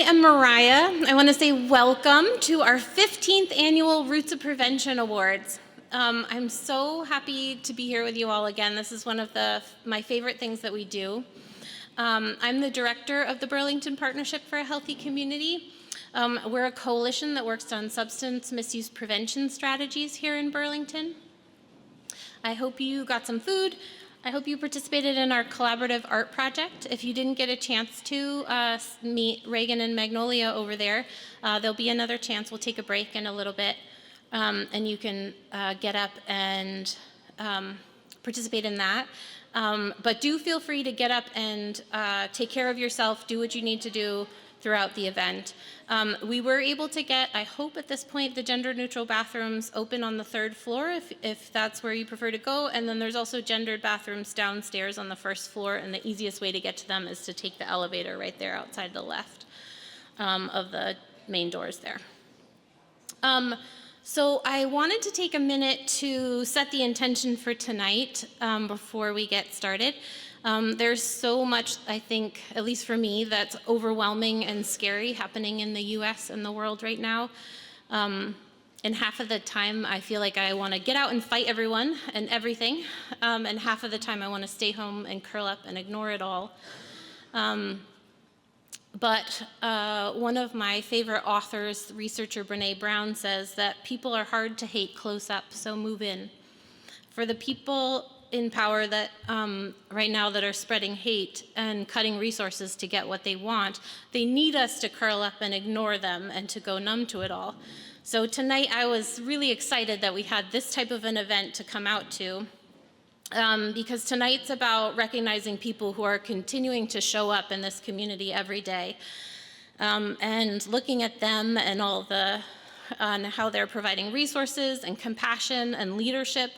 am Mariah. I want to say welcome to our 15th annual Roots of Prevention Awards. I'm so happy to be here with you all again. This is one of my favorite things that we do. I'm the director of the Burlington Partnership for a Healthy Community. We're a coalition that works on substance misuse prevention strategies here in Burlington. I hope you got some food. I hope you participated in our collaborative art project. If you didn't get a chance to meet Reagan and Magnolia over there, there'll be another chance. We'll take a break in a little bit, and you can get up and participate in that. But do feel free to get up and take care of yourself, do what you need to do throughout the event. We were able to get, I hope at this point, the gender-neutral bathrooms open on the 3rd floor if that's where you prefer to go, and then there's also gendered bathrooms downstairs on the 1st floor, and the easiest way to get to them is to take the elevator right there outside the left of the main doors there. So I wanted to take a minute to set the intention for tonight before we get started. There's so much, I think, at least for me, that's overwhelming and scary happening in the US and the world right now. And half of the time I feel like I want to get out and fight everyone and everything. And half of the time I want to stay home and curl up and ignore it all. But one of my favorite authors, researcher Brene Brown, says that people are hard to hate close up, so move in. For the people in power that right now that are spreading hate and cutting resources to get what they want, they need us to curl up and ignore them and to go numb to it all. So tonight I was really excited that we had this type of an event to come out to, because tonight's about recognizing people who are continuing to show up in this community every day, and looking at them and on how they're providing resources and compassion and leadership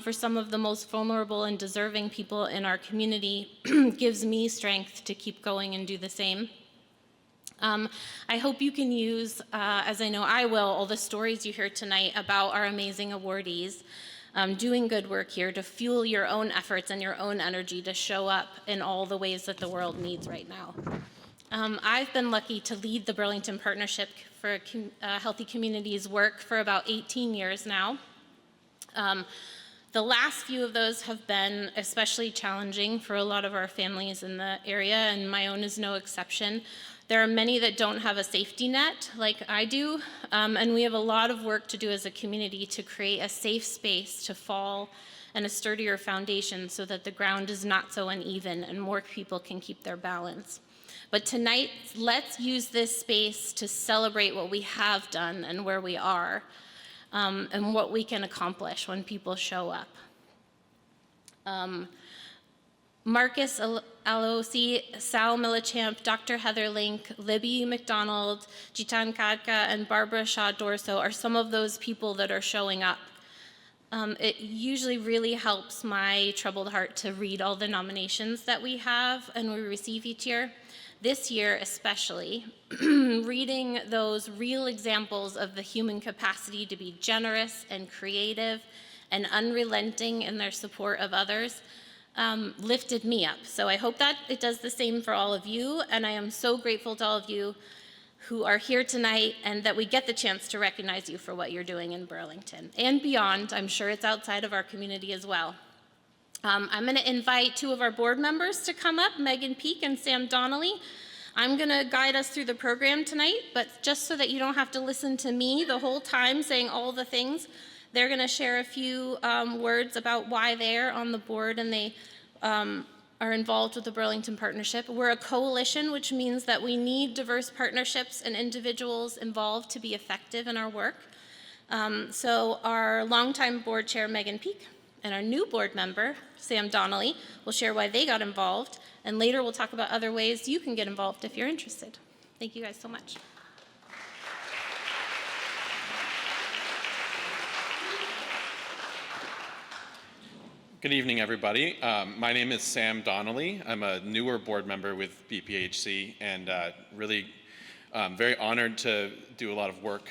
for some of the most vulnerable and deserving people in our community gives me strength to keep going and do the same. I hope you can use, as I know I will, all the stories you hear tonight about our amazing awardees doing good work here to fuel your own efforts and your own energy to show up in all the ways that the world needs right now. I've been lucky to lead the Burlington Partnership for Healthy Communities work for about 18 years now. The last few of those have been especially challenging for a lot of our families in the area, and my own is no exception. There are many that don't have a safety net like I do, and we have a lot of work to do as a community to create a safe space to fall and a sturdier foundation so that the ground is not so uneven and more people can keep their balance. But tonight, let's use this space to celebrate what we have done and where we are. And what we can accomplish when people show up. Marcus Alosi, Sal Millichamp, Dr. Heather Link, Libby McDonald, Jitan Kadka, and Barbara Shaw Dorso are some of those people that are showing up. It usually really helps my troubled heart to read all the nominations that we have and we receive each year. This year especially, reading those real examples of the human capacity to be generous and creative and unrelenting in their support of others lifted me up. So I hope that it does the same for all of you, and I am so grateful to all of you who are here tonight and that we get the chance to recognize you for what you're doing in Burlington and beyond. I'm sure it's outside of our community as well. I'm going to invite two of our board members to come up, Megan Peak and Sam Donnelly. I'm going to guide us through the program tonight, but just so that you don't have to listen to me the whole time saying all the things, they're going to share a few words about why they're on the board and they are involved with the Burlington Partnership. We're a coalition, which means that we need diverse partnerships and individuals involved to be effective in our work. So our longtime board chair, Megan Peak, and our new board member, Sam Donnelly, will share why they got involved, and later we'll talk about other ways you can get involved if you're interested. Thank you guys so much. Good evening, everybody. My name is Sam Donnelly. I'm a newer board member with BPHC, and really very honored to do a lot of work,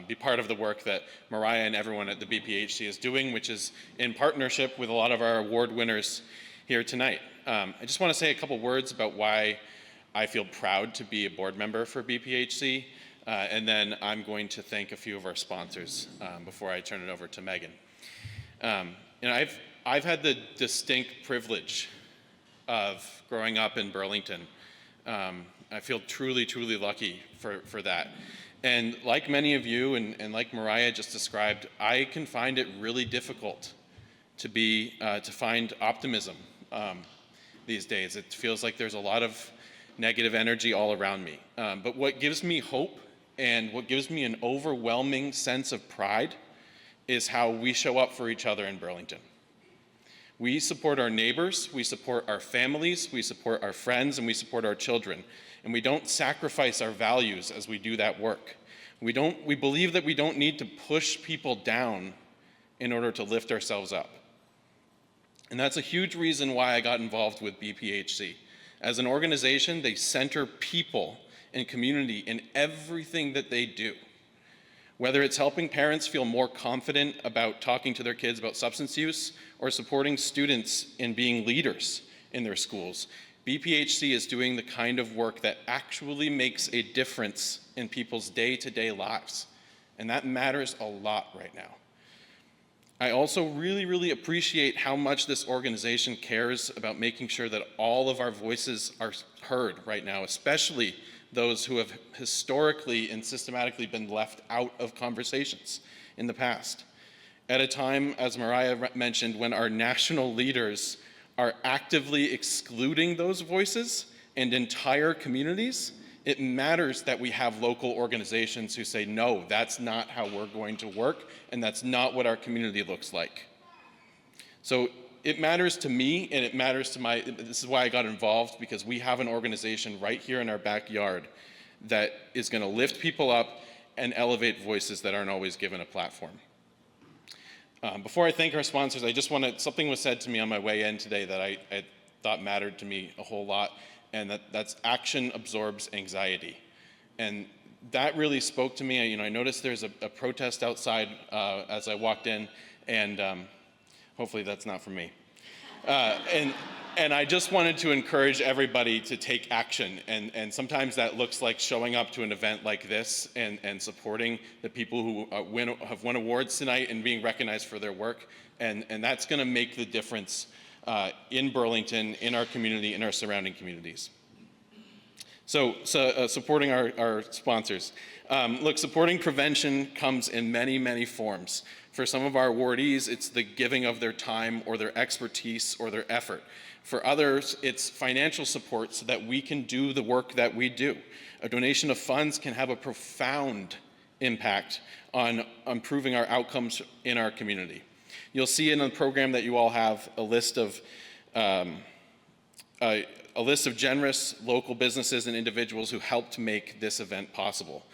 be part of the work that Mariah and everyone at the BPHC is doing, which is in partnership with a lot of our award winners here tonight. I just want to say a couple words about why I feel proud to be a board member for BPHC. And then I'm going to thank a few of our sponsors before I turn it over to Megan. And I've had the distinct privilege of growing up in Burlington. I feel truly, truly lucky for that. And like many of you, and like Mariah just described, I can find it really difficult to find optimism these days. It feels like there's a lot of negative energy all around me. But what gives me hope and what gives me an overwhelming sense of pride is how we show up for each other in Burlington. We support our neighbors, we support our families, we support our friends, and we support our children. And we don't sacrifice our values as we do that work. We believe that we don't need to push people down in order to lift ourselves up. And that's a huge reason why I got involved with BPHC. As an organization, they center people and community in everything that they do. Whether it's helping parents feel more confident about talking to their kids about substance use or supporting students in being leaders in their schools, BPHC is doing the kind of work that actually makes a difference in people's day-to-day lives. And that matters a lot right now. I also really, really appreciate how much this organization cares about making sure that all of our voices are heard right now, especially those who have historically and systematically been left out of conversations in the past. At a time, as Mariah mentioned, when our national leaders are actively excluding those voices and entire communities, it matters that we have local organizations who say, no, that's not how we're going to work, and that's not what our community looks like. So it matters to me, and it matters to this is why I got involved, because we have an organization right here in our backyard that is going to lift people up and elevate voices that aren't always given a platform. Before I thank our sponsors, I just want to, something was said to me on my way in today that I thought mattered to me a whole lot, and that's action absorbs anxiety. And that really spoke to me. I noticed there's a protest outside as I walked in, and hopefully that's not from me. And I just wanted to encourage everybody to take action. And sometimes that looks like showing up to an event like this and supporting the people who have won awards tonight and being recognized for their work. And that's going to make the difference in Burlington, in our community, in our surrounding communities. So supporting our sponsors. Look, supporting prevention comes in many, many forms. For some of our awardees, it's the giving of their time or their expertise or their effort. For others, it's financial support so that we can do the work that we do. A donation of funds can have a profound impact on improving our outcomes in our community. You'll see in the program that you all have a list of generous local businesses and individuals who helped make this event possible.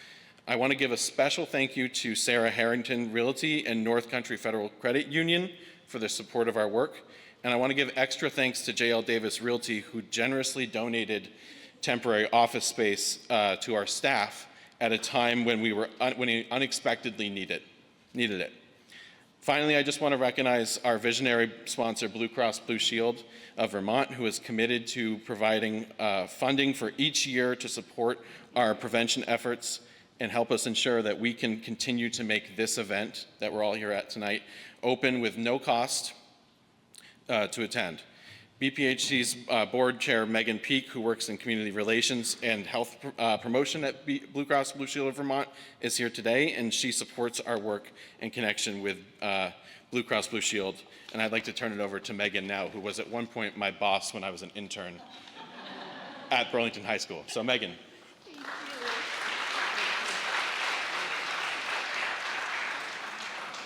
I want to give a special thank you to Sarah Harrington Realty and North Country Federal Credit Union for their support of our work. And I want to give extra thanks to JL Davis Realty, who generously donated temporary office space to our staff at a time when we unexpectedly needed it. Finally, I just want to recognize our visionary sponsor, Blue Cross Blue Shield of Vermont, who is committed to providing funding for each year to support our prevention efforts and help us ensure that we can continue to make this event that we're all here at tonight open with no cost to attend. BPHC's board chair, Megan Peak, who works in community relations and health promotion at Blue Cross Blue Shield of Vermont, is here today, and she supports our work in connection with Blue Cross Blue Shield. And I'd like to turn it over to Megan now, who was at one point my boss when I was an intern at Burlington High School. So Megan.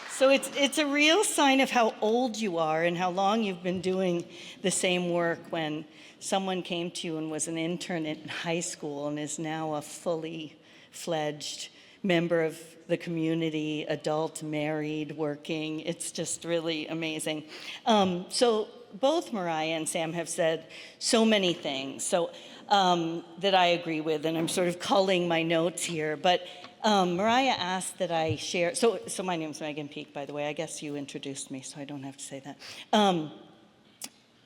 So it's a real sign of how old you are and how long you've been doing the same work when someone came to you and was an intern in high school and is now a fully fledged member of the community, adult, married, working. It's just really amazing. So both Mariah and Sam have said so many things that I agree with, and I'm sort of culling my notes here. But Mariah asked that I share, so my name's Megan Peak, by the way. I guess you introduced me, so I don't have to say that.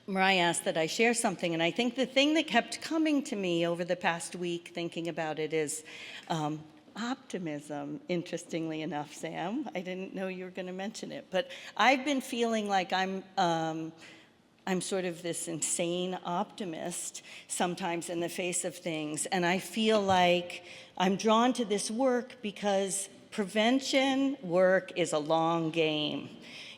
Mariah asked that I share something, and I think the thing that kept coming to me over the past week thinking about it is optimism, interestingly enough, Sam. I didn't know you were going to mention it, but I've been feeling like I'm sort of this insane optimist sometimes in the face of things, and I feel like I'm drawn to this work because prevention work is a long game.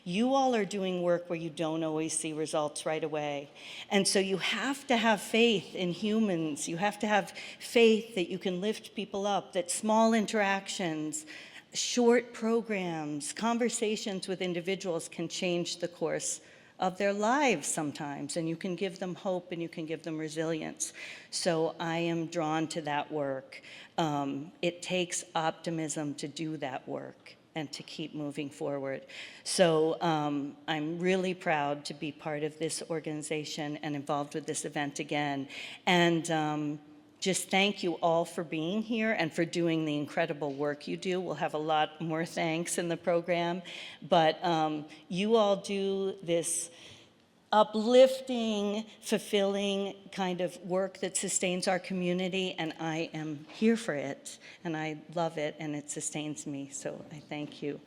You all are doing work where you don't always see results right away. And so you have to have faith in humans. You have to have faith that you can lift people up, that small interactions, short programs, conversations with individuals can change the course of their lives sometimes, and you can give them hope and you can give them resilience. So I am drawn to that work. It takes optimism to do that work and to keep moving forward. So I'm really proud to be part of this organization and involved with this event again. And just thank you all for being here and for doing the incredible work you do. We'll have a lot more thanks in the program, but you all do this uplifting, fulfilling kind of work that sustains our community, and I am here for it, and I love it, and it sustains me, so I thank you.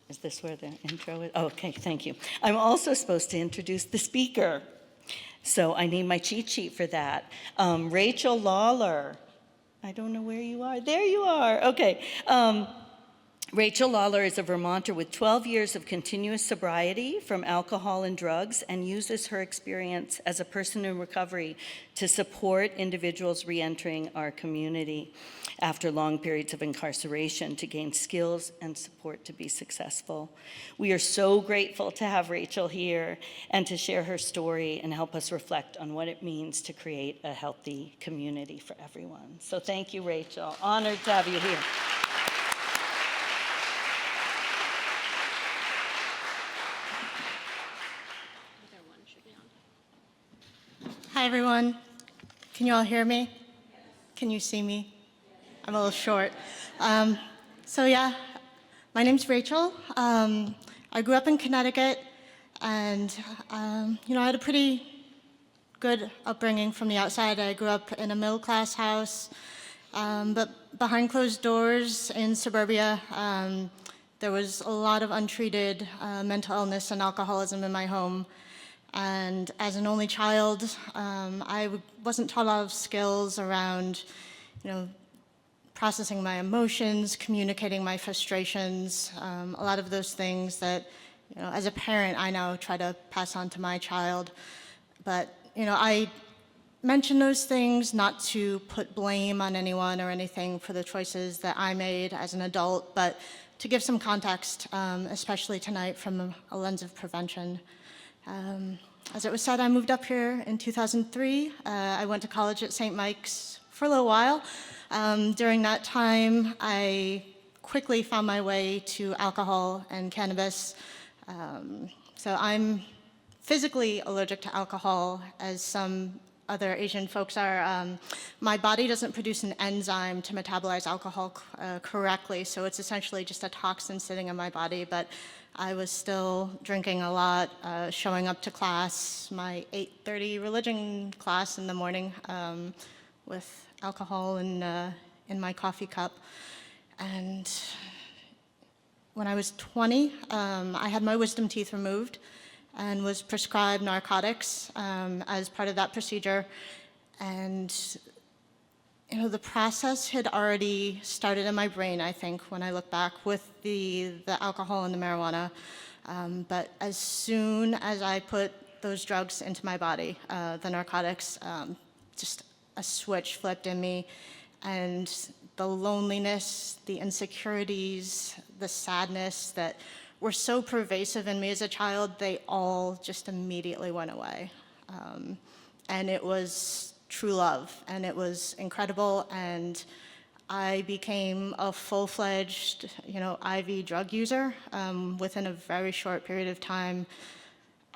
Is this where the intro is? Oh, okay, thank you. I'm also supposed to introduce the speaker, so I need my cheat sheet for that. Rachel Lawler. I don't know where you are. There you are. Okay. Rachel Lawler is a Vermonter with 12 years of continuous sobriety from alcohol and drugs and uses her experience as a person in recovery to support individuals re-entering our community after long periods of incarceration to gain skills and support to be successful. We are so grateful to have Rachel here and to share her story and help us reflect on what it means to create a healthy community for everyone. So thank you, Rachel. Honored to have you here. Hi, everyone. Can you all hear me? Can you see me? I'm a little short. So yeah, my name's Rachel. I grew up in Connecticut, and I had a pretty good upbringing from the outside. I grew up in a middle-class house, but behind closed doors in suburbia, there was a lot of untreated mental illness and alcoholism in my home. And as an only child, I wasn't taught a lot of skills around, processing my emotions, communicating my frustrations, a lot of those things that, as a parent, I now try to pass on to my child. But, I mention those things not to put blame on anyone or anything for the choices that I made as an adult, but to give some context, especially tonight from a lens of prevention. As it was said, I moved up here in 2003. I went to college at St. Mike's for a little while. During that time, I quickly found my way to alcohol and cannabis. So I'm physically allergic to alcohol, as some other Asian folks are. My body doesn't produce an enzyme to metabolize alcohol correctly, so it's essentially just a toxin sitting in my body. But I was still drinking a lot, showing up to class, my 8:30 religion class in the morning, with alcohol in my coffee cup. And when I was 20, I had my wisdom teeth removed and was prescribed narcotics as part of that procedure. And the process had already started in my brain, I think, when I look back, with the alcohol and the marijuana. But as soon as I put those drugs into my body, the narcotics, just a switch flipped in me. And the loneliness, the insecurities, the sadness that were so pervasive in me as a child, they all just immediately went away. And it was true love, and it was incredible, and I became a full-fledged, IV drug user within a very short period of time.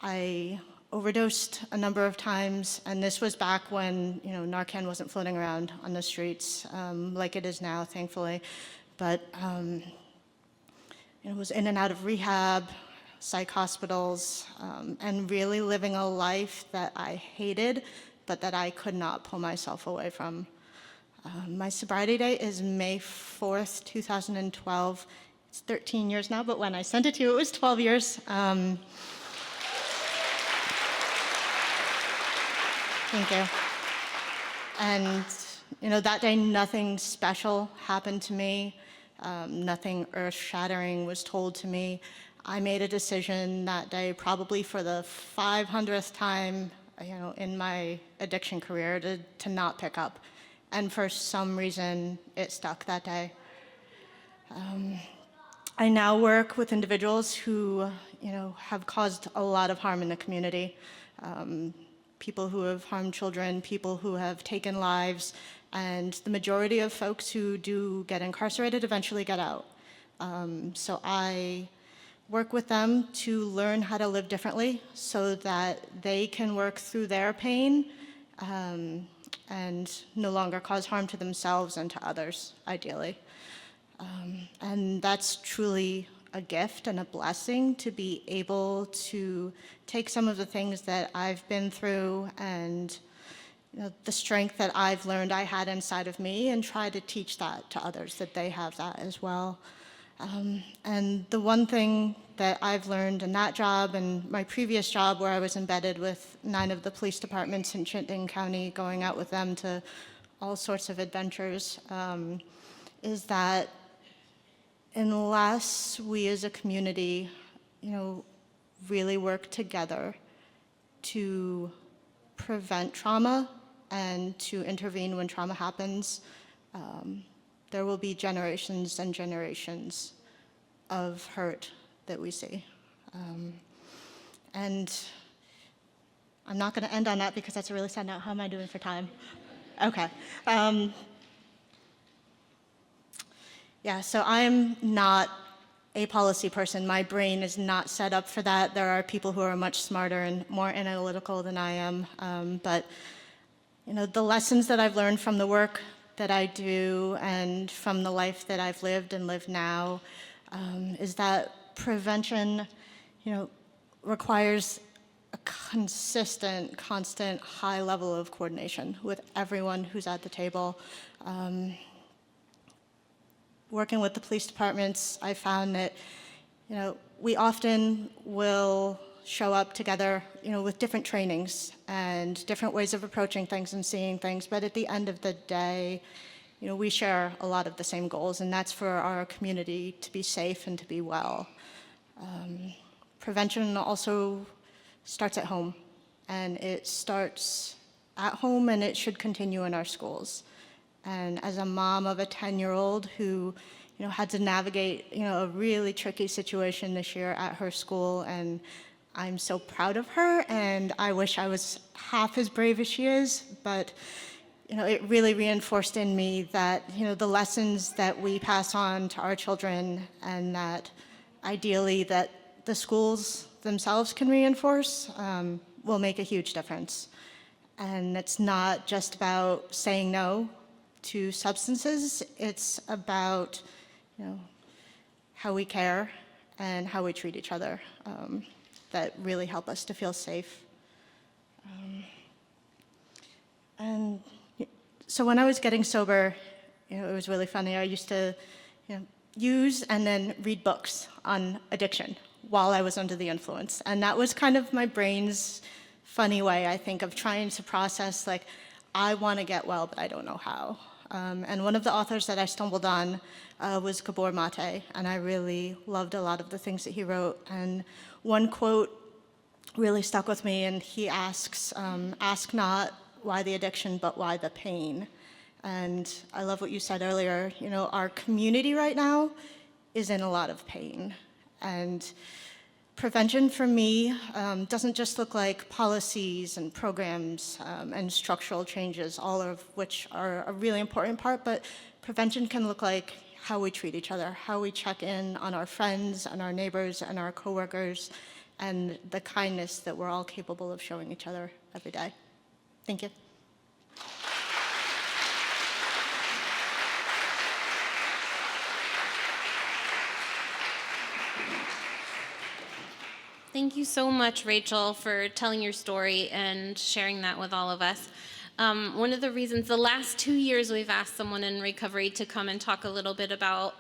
I overdosed a number of times, and this was back when, Narcan wasn't floating around on the streets like it is now, thankfully. But it was in and out of rehab, psych hospitals, and really living a life that I hated, but that I could not pull myself away from. My sobriety date is May 4th, 2012. It's 13 years now, but when I sent it to you, it was 12 years. Thank you. And, that day, nothing special happened to me. Nothing earth-shattering was told to me. I made a decision that day, probably for the 500th time, in my addiction career, to not pick up. And for some reason, it stuck that day. I now work with individuals who, have caused a lot of harm in the community. People who have harmed children, people who have taken lives, and the majority of folks who do get incarcerated eventually get out. So I work with them to learn how to live differently so that they can work through their pain and no longer cause harm to themselves and to others, ideally. And that's truly a gift and a blessing to be able to take some of the things that I've been through and the strength that I've learned I had inside of me and try to teach that to others, that they have that as well. And the one thing that I've learned in that job and my previous job where I was embedded with 9 of the police departments in Chittenden County, going out with them to all sorts of adventures, is that unless we as a community, really work together to prevent trauma and to intervene when trauma happens, there will be generations and generations of hurt that we see. And I'm not going to end on that because that's a really sad note. How am I doing for time? Okay. Yeah, so I'm not a policy person. My brain is not set up for that. There are people who are much smarter and more analytical than I am. But the lessons that I've learned from the work that I do and from the life that I've lived and live now is that prevention, requires a consistent, constant, high level of coordination with everyone who's at the table. Working with the police departments, I found that, we often will show up together, with different trainings and different ways of approaching things and seeing things. But at the end of the day, we share a lot of the same goals, and that's for our community to be safe and to be well. Prevention also starts at home, and it starts at home, and it should continue in our schools. And as a mom of a 10-year-old who, had to navigate, a really tricky situation this year at her school, and I'm so proud of her, and I wish I was half as brave as she is, but, it really reinforced in me that, the lessons that we pass on to our children and that ideally that the schools themselves can reinforce will make a huge difference. And it's not just about saying no to substances, it's about, how we care and how we treat each other that really help us to feel safe. And so when I was getting sober, it was really funny. I used to use and then read books on addiction while I was under the influence. And that was kind of my brain's funny way, I think, of trying to process, like, I want to get well, but I don't know how. And one of the authors that I stumbled on was Gabor Mate, and I really loved a lot of the things that he wrote. And one quote really stuck with me, and he asks, ask not why the addiction, but why the pain. And I love what you said earlier. Our community right now is in a lot of pain. And prevention for me doesn't just look like policies and programs and structural changes, all of which are a really important part, but prevention can look like how we treat each other, how we check in on our friends and our neighbors and our coworkers, and the kindness that we're all capable of showing each other every day. Thank you. Thank you so much, Rachel, for telling your story and sharing that with all of us. One of the reasons, the last 2 years, we've asked someone in recovery to come and talk a little bit about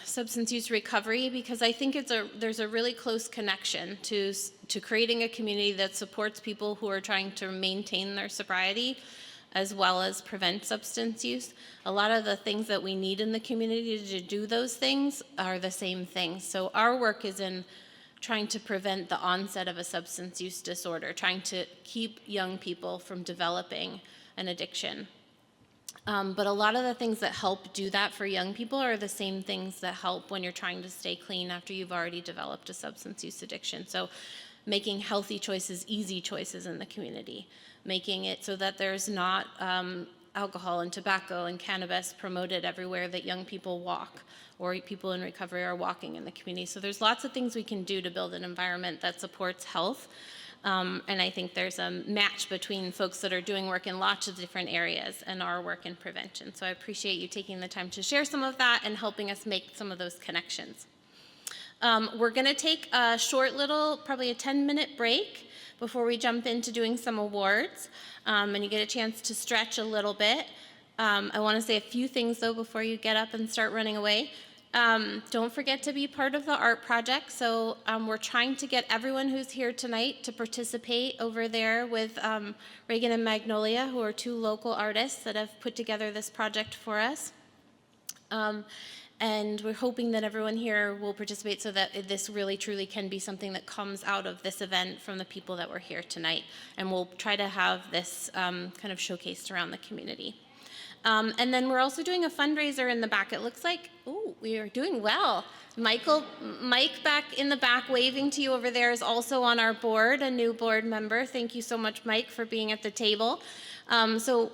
substance use recovery, because I think there's a really close connection to creating a community that supports people who are trying to maintain their sobriety as well as prevent substance use. A lot of the things that we need in the community to do those things are the same things. So our work is in trying to prevent the onset of a substance use disorder, trying to keep young people from developing an addiction. But a lot of the things that help do that for young people are the same things that help when you're trying to stay clean after you've already developed a substance use addiction. So making healthy choices easy choices in the community, making it so that there's not alcohol and tobacco and cannabis promoted everywhere that young people walk or people in recovery are walking in the community. So there's lots of things we can do to build an environment that supports health. And I think there's a match between folks that are doing work in lots of different areas and our work in prevention. So I appreciate you taking the time to share some of that and helping us make some of those connections. We're going to take a short little, probably a 10-minute break before we jump into doing some awards, and you get a chance to stretch a little bit. I want to say a few things, though, before you get up and start running away. Don't forget to be part of the art project. So we're trying to get everyone who's here tonight to participate over there with Reagan and Magnolia, who are two local artists that have put together this project for us. And we're hoping that everyone here will participate so that this really truly can be something that comes out of this event from the people that were here tonight. And we'll try to have this kind of showcased around the community. And then we're also doing a fundraiser in the back. It looks like, oh, we are doing well. Mike back in the back waving to you over there is also on our board, a new board member. Thank you so much, Mike, for being at the table. So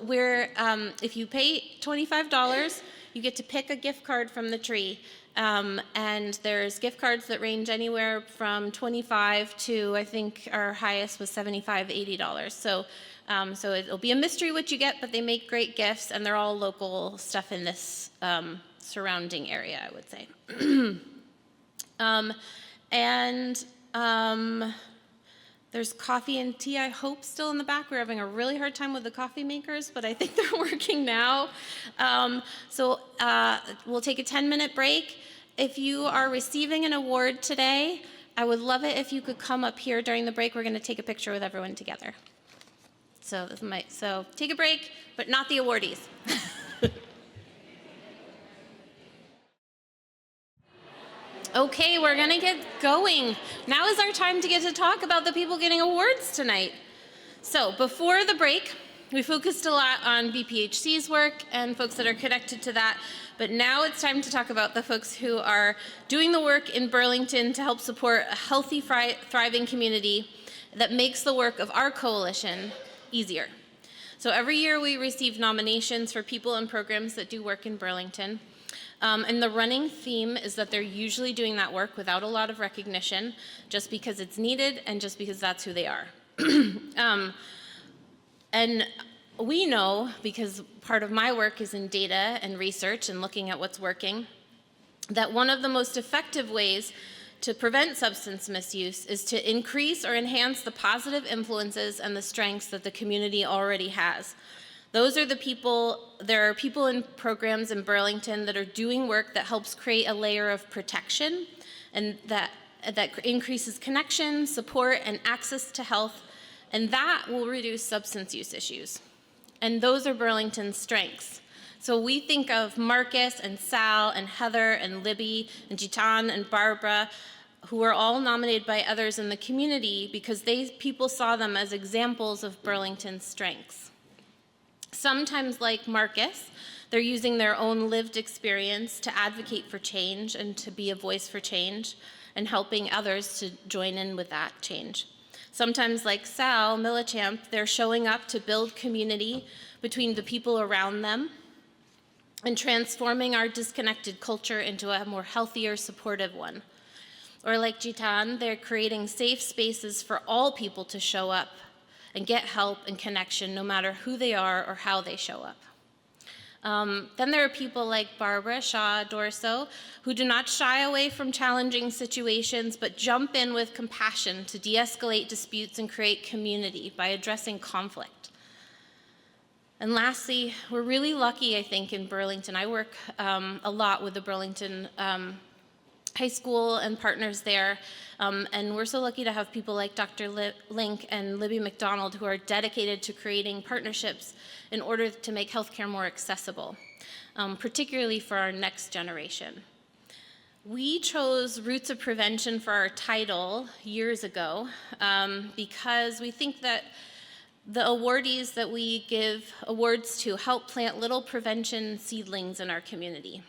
if you pay $25, you get to pick a gift card from the tree. And there's gift cards that range anywhere from $25 to, I think our highest was $75, $80. So it'll be a mystery what you get, but they make great gifts, and they're all local stuff in this surrounding area, I would say. There's coffee and tea, I hope, still in the back. We're having a really hard time with the coffee makers, but I think they're working now. We'll take a 10-minute break. If you are receiving an award today, I would love it if you could come up here during the break. We're going to take a picture with everyone together. So take a break, but not the awardees. Okay, we're gonna get going. Now is our time to get to talk about the people getting awards tonight. So before the break, we focused a lot on BPHC's work and folks that are connected to that, but now it's time to talk about the folks who are doing the work in Burlington to help support a healthy, thriving community that makes the work of our coalition easier. So every year we receive nominations for people and programs that do work in Burlington. And the running theme is that they're usually doing that work without a lot of recognition, just because it's needed and just because that's who they are. And we know, because part of my work is in data and research and looking at what's working, that one of the most effective ways to prevent substance misuse is to increase or enhance the positive influences and the strengths that the community already has. Those are the people, there are people in programs in Burlington that are doing work that helps create a layer of protection and that increases connection, support, and access to health, and that will reduce substance use issues. And those are Burlington's strengths. So we think of Marcus and Sal and Heather and Libby and Jitan and Barbara, who are all nominated by others in the community because people saw them as examples of Burlington's strengths. Sometimes, like Marcus, they're using their own lived experience to advocate for change and to be a voice for change and helping others to join in with that change. Sometimes, like Sal Millichamp, they're showing up to build community between the people around them and transforming our disconnected culture into a more healthier, supportive one. Or like Jitan, they're creating safe spaces for all people to show up and get help and connection no matter who they are or how they show up. Then there are people like Barbara Shaw Dorso, who do not shy away from challenging situations, but jump in with compassion to de-escalate disputes and create community by addressing conflict. And lastly, we're really lucky, I think, in Burlington. I work a lot with the Burlington High School and partners there, and we're so lucky to have people like Dr. Link and Libby McDonald who are dedicated to creating partnerships in order to make healthcare more accessible, particularly for our next generation. We chose Roots of Prevention for our title years ago because we think that the awardees that we give awards to help plant little prevention seedlings in our community.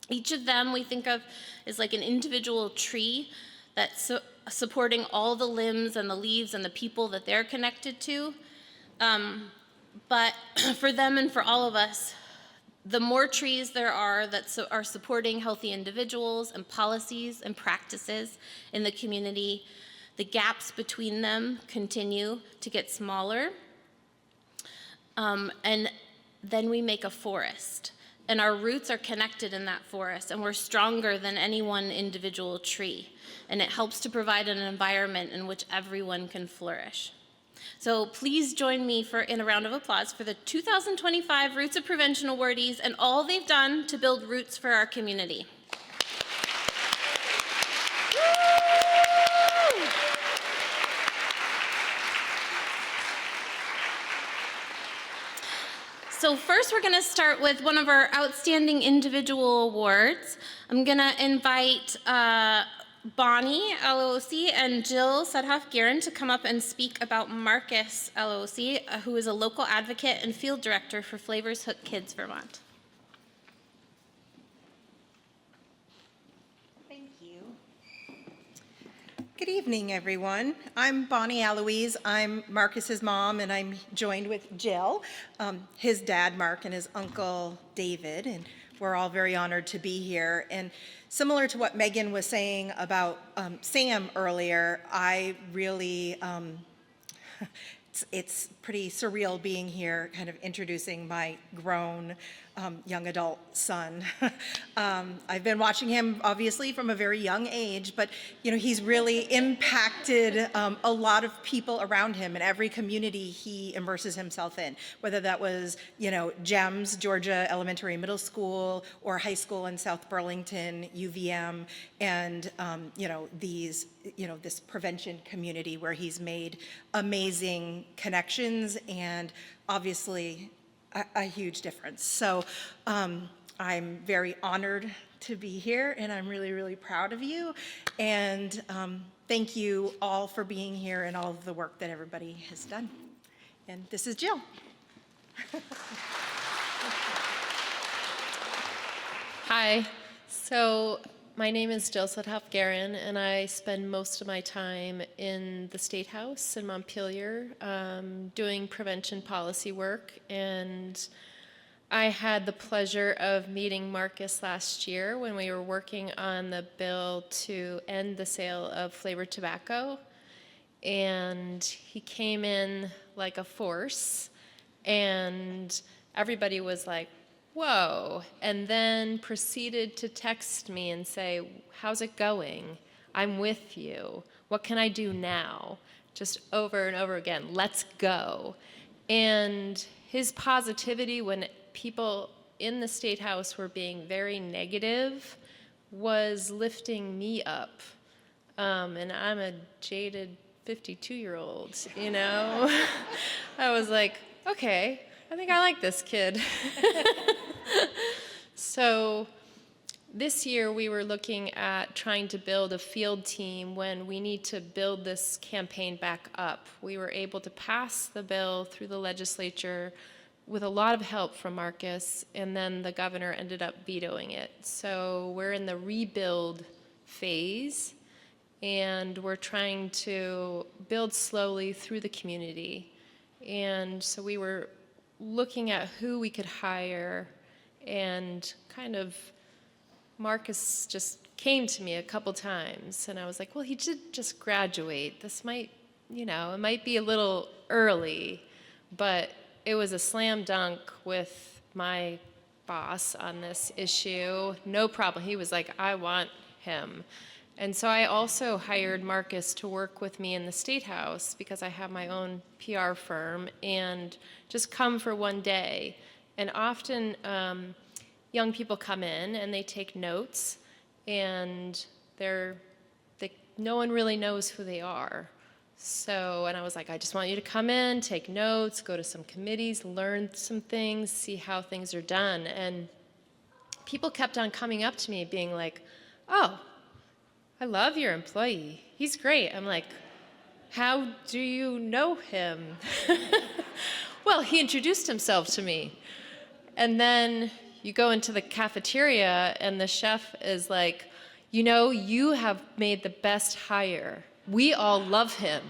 Each of them we think of as like an individual tree that's supporting all the limbs and the leaves and the people that they're connected to. But for them and for all of us, the more trees there are that are supporting healthy individuals and policies and practices in the community, the gaps between them continue to get smaller. And then we make a forest. And our roots are connected in that forest, and we're stronger than any one individual tree. And it helps to provide an environment in which everyone can flourish. So please join me in a round of applause for the 2025 Roots of Prevention awardees and all they've done to build roots for our community. So first we're going to start with one of our outstanding individual awards. I'm going to invite Bonnie, LOC, and Jill Sudhoff-Guerin to come up and speak about Marcus, LOC, who is a local advocate and field director for Flavors Hook Kids Vermont. Good evening, everyone. I'm Bonnie Eloise. I'm Marcus's mom, and I'm joined with Jill, his dad, Mark, and his uncle, David, and we're all very honored to be here. And similar to what Megan was saying about Sam earlier, I really, it's pretty surreal being here, kind of introducing my grown young adult son. I've been watching him obviously from a very young age, but you know, he's really impacted a lot of people around him in every community he immerses himself in, whether that was, you know, GEMS, Georgia Elementary Middle School, or high school in South Burlington, UVM, and you know, these, you know, this prevention community where he's made amazing connections and obviously a huge difference. So I'm very honored to be here, and I'm really, really proud of you. And thank you all for being here and all of the work that everybody has done. And this is Jill. Hi. So my name is Jill Sudhoff-Guerin, and I spend most of my time in the State House in Montpelier doing prevention policy work. And I had the pleasure of meeting Marcus last year when we were working on the bill to end the sale of flavored tobacco. And he came in like a force, and everybody was like, whoa, and then proceeded to text me and say, how's it going? I'm with you. What can I do now? Just over and over again, let's go. And his positivity when people in the State House were being very negative was lifting me up. And I'm a jaded 52-year-old, you know? I was like, okay, I think I like this kid. So this year we were looking at trying to build a field team when we need to build this campaign back up. We were able to pass the bill through the legislature with a lot of help from Marcus, and then the governor ended up vetoing it. So we're in the rebuild phase, and we're trying to build slowly through the community. And so we were looking at who we could hire, and kind of Marcus just came to me a couple times, and I was like, well, he did just graduate. This might, you know, it might be a little early, but it was a slam dunk with my boss on this issue. No problem. He was like, I want him. And so I also hired Marcus to work with me in the State House because I have my own PR firm, and just come for one day. And often young people come in and they take notes, and no one really knows who they are. So, and I was like, I just want you to come in, take notes, go to some committees, learn some things, see how things are done. And people kept on coming up to me being like, oh, I love your employee. He's great. I'm like, how do you know him? Well, he introduced himself to me. And then you go into the cafeteria and the chef is like, you know, you have made the best hire. We all love him.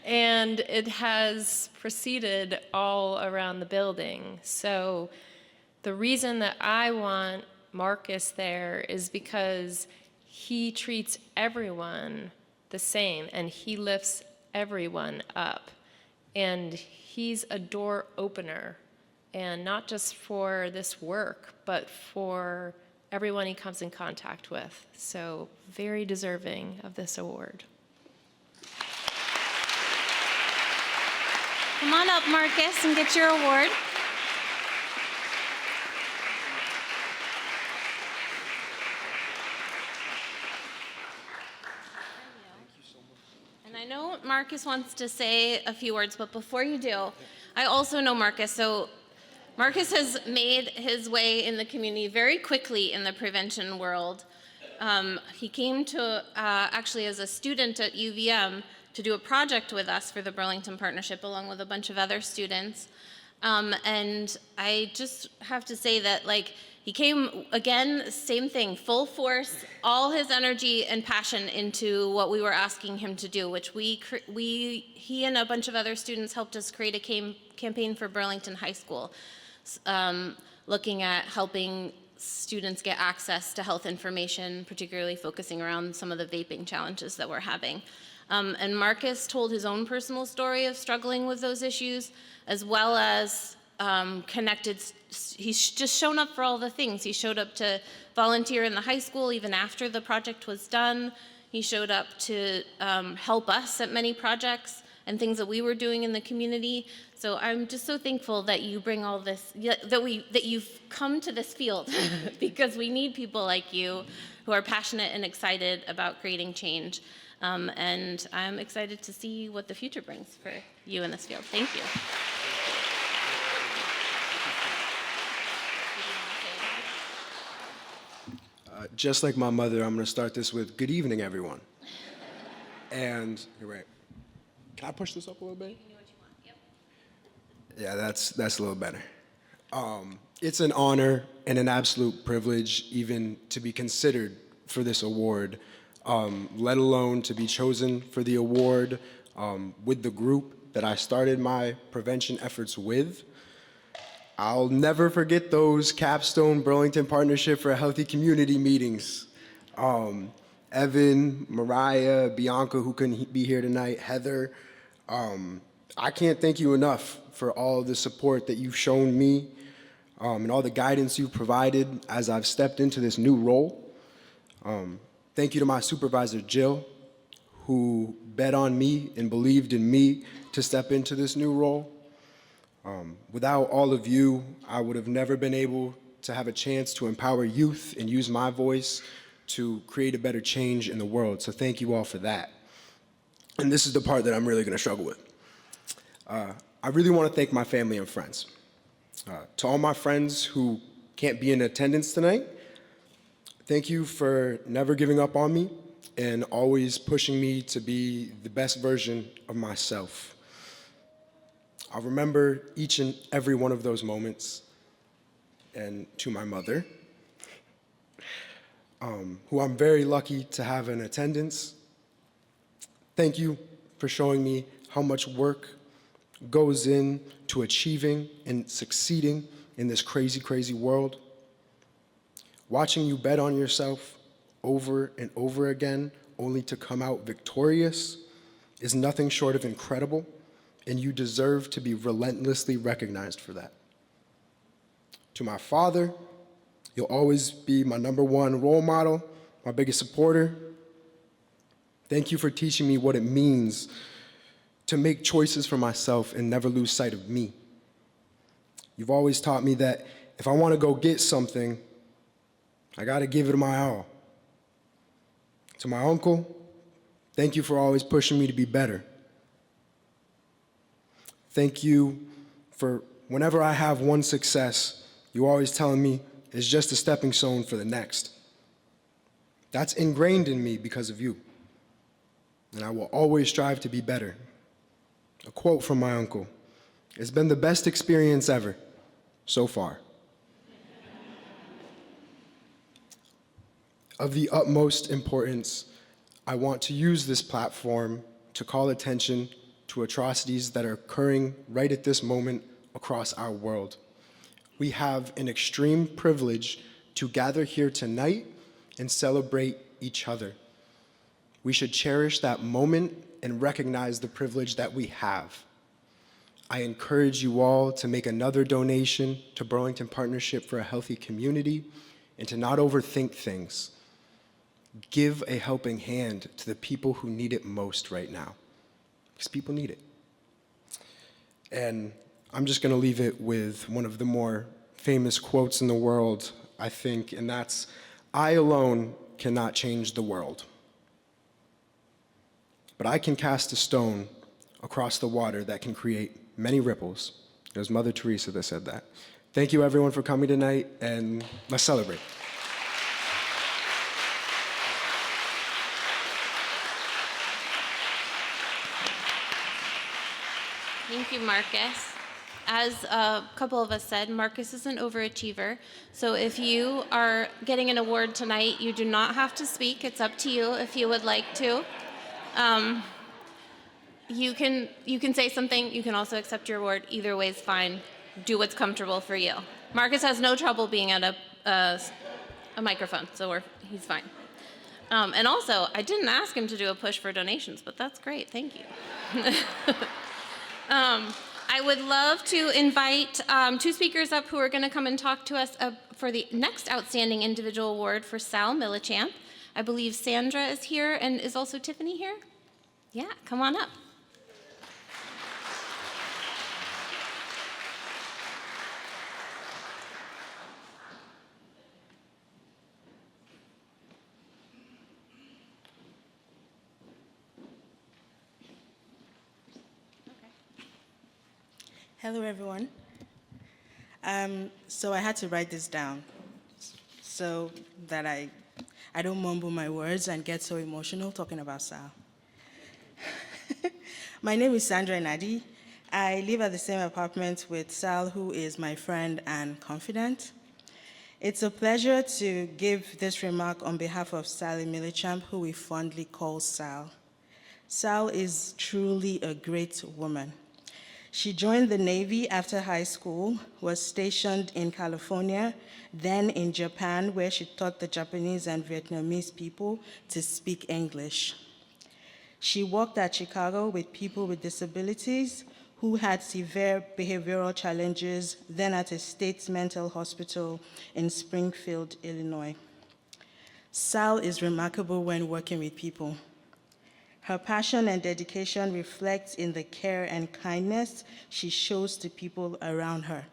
And it has proceeded all around the building. So the reason that I want Marcus there is because he treats everyone the same, and he lifts everyone up. And he's a door opener, and not just for this work, but for everyone he comes in contact with. So very deserving of this award. Come on up, Marcus, and get your award. And I know Marcus wants to say a few words, but before you do, I also know Marcus. So Marcus has made his way in the community very quickly in the prevention world. He came to, actually as a student at UVM, to do a project with us for the Burlington Partnership, along with a bunch of other students. And I just have to say that, like, he came, again, same thing, full force, all his energy and passion into what we were asking him to do, which he and a bunch of other students helped us create a campaign for Burlington High School, looking at helping students get access to health information, particularly focusing around some of the vaping challenges that we're having. And Marcus told his own personal story of struggling with those issues, as well as he's just shown up for all the things. He showed up to volunteer in the high school even after the project was done. He showed up to help us at many projects and things that we were doing in the community. So I'm just so thankful that you bring all this, that you've come to this field because we need people like you who are passionate and excited about creating change. And I'm excited to see what the future brings for you in this field. Thank you. Just like my mother, I'm going to start this with good evening, everyone. And you're right. Can I push this up a little bit? You can do what you want. Yep. Yeah, that's a little better. It's an honor and an absolute privilege even to be considered for this award, let alone to be chosen for the award with the group that I started my prevention efforts with. I'll never forget those capstone Burlington Partnership for a Healthy Community meetings. Evan, Mariah, Bianca, who couldn't be here tonight, Heather. I can't thank you enough for all the support that you've shown me and all the guidance you've provided as I've stepped into this new role. Thank you to my supervisor, Jill, who bet on me and believed in me to step into this new role. Without all of you, I would have never been able to have a chance to empower youth and use my voice to create a better change in the world. So thank you all for that. And this is the part that I'm really going to struggle with. I really want to thank my family and friends. To all my friends who can't be in attendance tonight, thank you for never giving up on me and always pushing me to be the best version of myself. I'll remember each and every one of those moments. And to my mother, who I'm very lucky to have in attendance, thank you for showing me how much work goes into achieving and succeeding in this crazy, crazy world. Watching you bet on yourself over and over again, only to come out victorious, is nothing short of incredible. and you deserve to be relentlessly recognized for that. To my father, you'll always be my #1 role model, my biggest supporter. Thank you for teaching me what it means to make choices for myself and never lose sight of me. You've always taught me that if I want to go get something, I got to give it my all. To my uncle, thank you for always pushing me to be better. Thank you for whenever I have one success, you always telling me it's just a stepping stone for the next. That's ingrained in me because of you. And I will always strive to be better. A quote from my uncle, "It's been the best experience ever, so far." Of the utmost importance, I want to use this platform to call attention to atrocities that are occurring right at this moment across our world. We have an extreme privilege to gather here tonight and celebrate each other. We should cherish that moment and recognize the privilege that we have. I encourage you all to make another donation to Burlington Partnership for a Healthy Community and to not overthink things. Give a helping hand to the people who need it most right now, because people need it. And I'm just going to leave it with one of the more famous quotes in the world, I think, and that's, "I alone cannot change the world, but I can cast a stone across the water that can create many ripples." It was Mother Teresa that said that. Thank you, everyone, for coming tonight, and let's celebrate. Thank you, Marcus. As a couple of us said, Marcus is an overachiever. So if you are getting an award tonight, you do not have to speak. It's up to you if you would like to. You can say something. You can also accept your award. Either way is fine. Do what's comfortable for you. Marcus has no trouble being at a microphone, so he's fine. And also, I didn't ask him to do a push for donations, but that's great. Thank you. I would love to invite 2 speakers up who are going to come and talk to us for the next Outstanding Individual Award for Sal Millichamp. I believe Sandra is here, and is also Tiffany here? Yeah, come on up. Hello, everyone. So I had to write this down so that I don't mumble my words and get so emotional talking about Sal. My name is Sandra Nadi. I live at the same apartment with Sal, who is my friend and confidant. It's a pleasure to give this remark on behalf of Sally Millichamp, who we fondly call Sal. Sal is truly a great woman. She joined the Navy after high school, was stationed in California, then in Japan, where she taught the Japanese and Vietnamese people to speak English. She worked at Chicago with people with disabilities who had severe behavioral challenges, then at a state mental hospital in Springfield, Illinois. Sal is remarkable when working with people. Her passion and dedication reflects in the care and kindness she shows to people around her.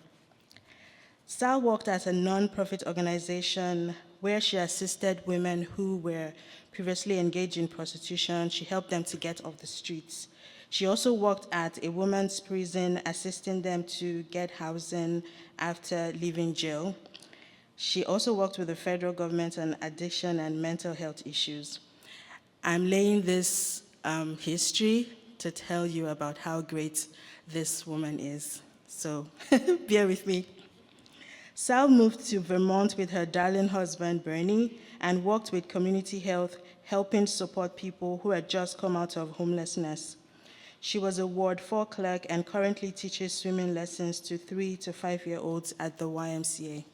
Sal worked at a nonprofit organization where she assisted women who were previously engaged in prostitution. She helped them to get off the streets. She also worked at a women's prison, assisting them to get housing after leaving jail. She also worked with the federal government on addiction and mental health issues. I'm laying this history to tell you about how great this woman is. So bear with me. Sal moved to Vermont with her darling husband, Bernie, and worked with community health, helping support people who had just come out of homelessness. She was a Ward 4 clerk and currently teaches swimming lessons to 3 to 5-year-olds at the YMCA.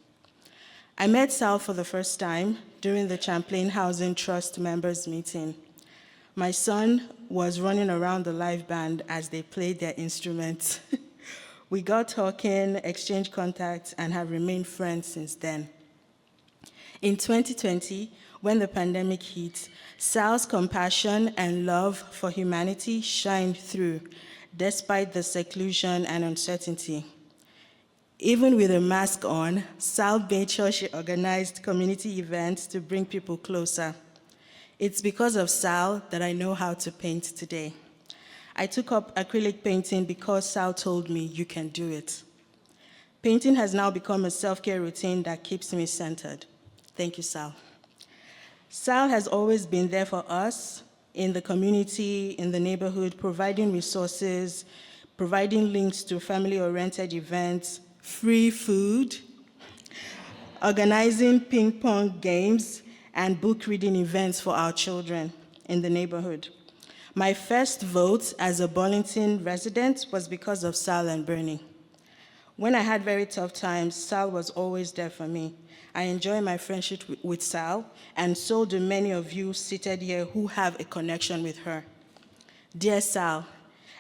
I met Sal for the first time during the Champlain Housing Trust members meeting. My son was running around the live band as they played their instruments. We got talking, exchanged contacts, and have remained friends since then. In 2020, when the pandemic hit, Sal's compassion and love for humanity shined through, despite the seclusion and uncertainty. Even with a mask on, Sal made sure she organized community events to bring people closer. It's because of Sal that I know how to paint today. I took up acrylic painting because Sal told me, you can do it. Painting has now become a self-care routine that keeps me centered. Thank you, Sal. Sal has always been there for us in the community, in the neighborhood, providing resources, providing links to family-oriented events, free food, organizing ping pong games, and book reading events for our children in the neighborhood. My first vote as a Burlington resident was because of Sal and Bernie. When I had very tough times, Sal was always there for me. I enjoy my friendship with Sal, and so do many of you seated here who have a connection with her. Dear Sal,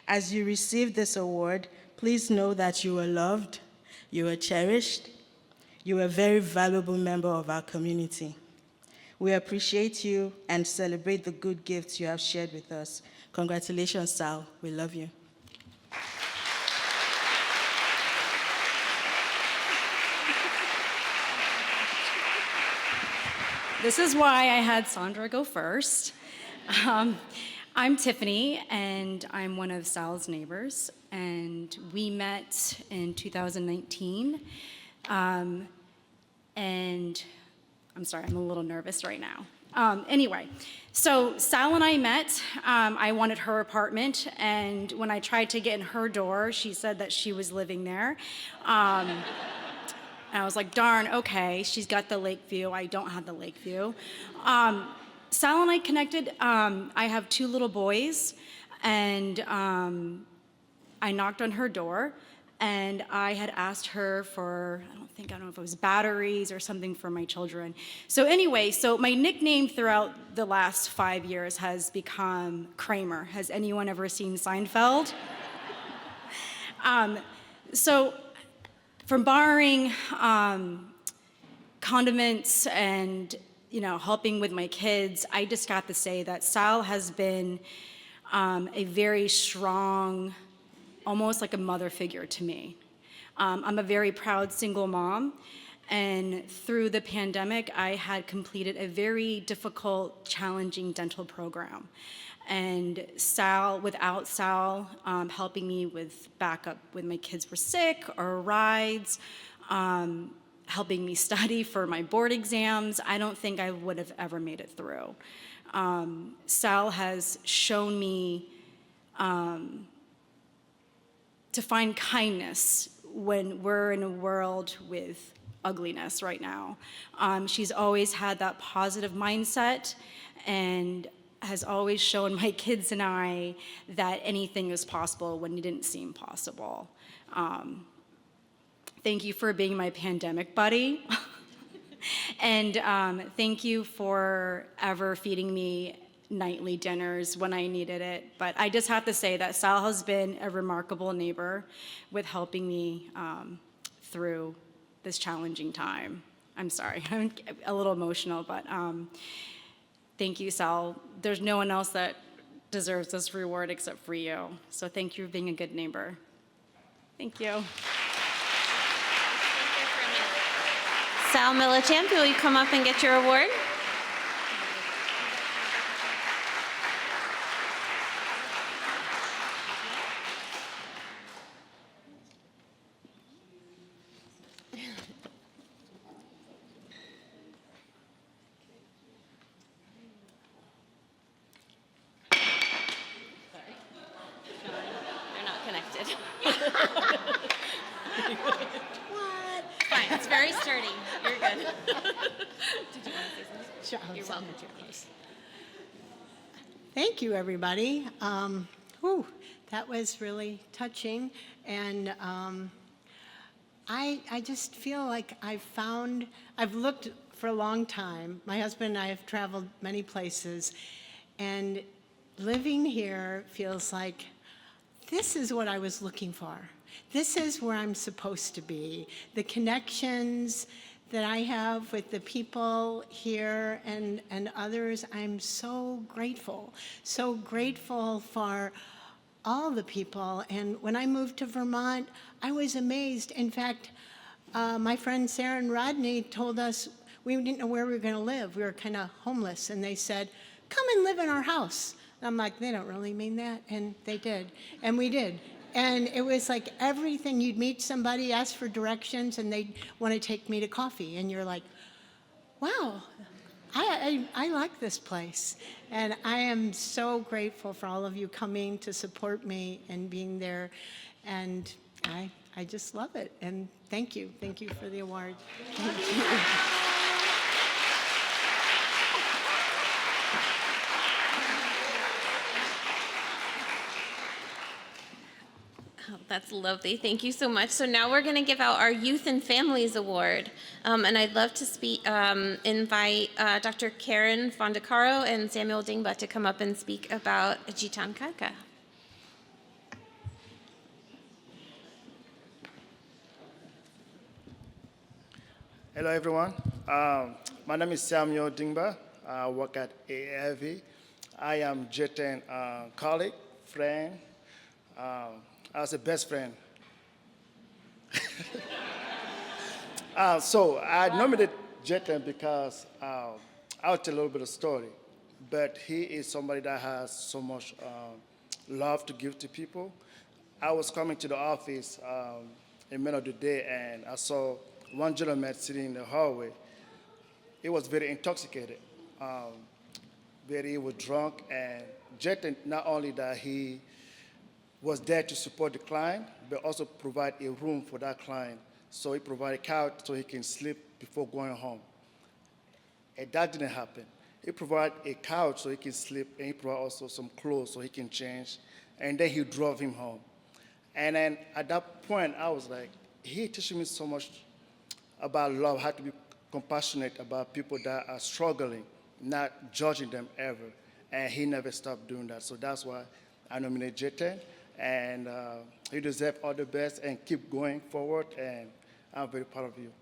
as you receive this award, please know that you are loved, you are cherished, you are a very valuable member of our community. We appreciate you and celebrate the good gifts you have shared with us. Congratulations, Sal. We love you. This is why I had Sandra go first. I'm Tiffany, and I'm one of Sal's neighbors, and we met in 2019. And I'm sorry, I'm a little nervous right now. Anyway, so Sal and I met. I wanted her apartment, and when I tried to get in her door, she said that she was living there. And I was like, darn, okay, she's got the lake view. I don't have the lake view. Sal and I connected. I have 2 little boys, and I knocked on her door, and I had asked her for, I don't know if it was batteries or something for my children. So anyway, so my nickname throughout the last 5 years has become Kramer. Has anyone ever seen Seinfeld? So from borrowing condiments and helping with my kids, I just got to say that Sal has been a very strong, almost like a mother figure to me. I'm a very proud single mom, and through the pandemic, I had completed a very difficult, challenging dental program. And without Sal helping me with backup when my kids were sick or rides, helping me study for my board exams, I don't think I would have ever made it through. Sal has shown me to find kindness when we're in a world with ugliness right now. She's always had that positive mindset and has always shown my kids and I that anything is possible when it didn't seem possible. Thank you for being my pandemic buddy. And thank you for ever feeding me nightly dinners when I needed it. But I just have to say that Sal has been a remarkable neighbor with helping me through this challenging time. I'm sorry, I'm a little emotional, but thank you, Sal. There's no one else that deserves this reward except for you. So thank you for being a good neighbor. Thank you. Sal Millichamp, will you come up and get your award? They're not connected. What? Fine, it's very sturdy. You're good. Did you want to say something? Sure. You're welcome. Close. Thank you, everybody. That was really touching, and I just feel like I've looked for a long time. My husband and I have traveled many places, and living here feels like this is what I was looking for. This is where I'm supposed to be. The connections that I have with the people here and others, I'm so grateful for all the people. And when I moved to Vermont, I was amazed. In fact, my friend Sarah and Rodney told us we didn't know where we were going to live. We were kind of homeless, and they said, come and live in our house. And I'm like, they don't really mean that, and they did, and we did. And it was like everything. You'd meet somebody, ask for directions, and they'd want to take me to coffee, and you're like, wow, I like this place. And I am so grateful for all of you coming to support me and being there, and I just love it, and thank you for the award. Thank you. Oh, that's lovely. Thank you so much. So now we're going to give out our Youth and Families Award. And I'd love to invite Dr. Karen Fondacaro and Samuel Dingba to come up and speak about Jitan Karka. Hello, everyone. My name is Samuel Dingba. I work at AAV. I am Jitan colleague, friend. I was a best friend. So I nominated Jitan because I'll tell a little bit of story. But he is somebody that has so much love to give to people. I was coming to the office in the middle of the day, and I saw one gentleman sitting in the hallway. He was very intoxicated. He was drunk, and Jitan, not only that he was there to support the client, but also provide a room for that client. So he provided a couch so he can sleep before going home. And that didn't happen. He provided a couch so he can sleep, and he provided also some clothes so he can change, and then he drove him home. And then at that point, I was like, he teaching me so much about love, how to be compassionate about people that are struggling, not judging them ever. And he never stopped doing that. So that's why I nominate Jitan. And you deserve all the best, and keep going forward, and I'm very proud of you.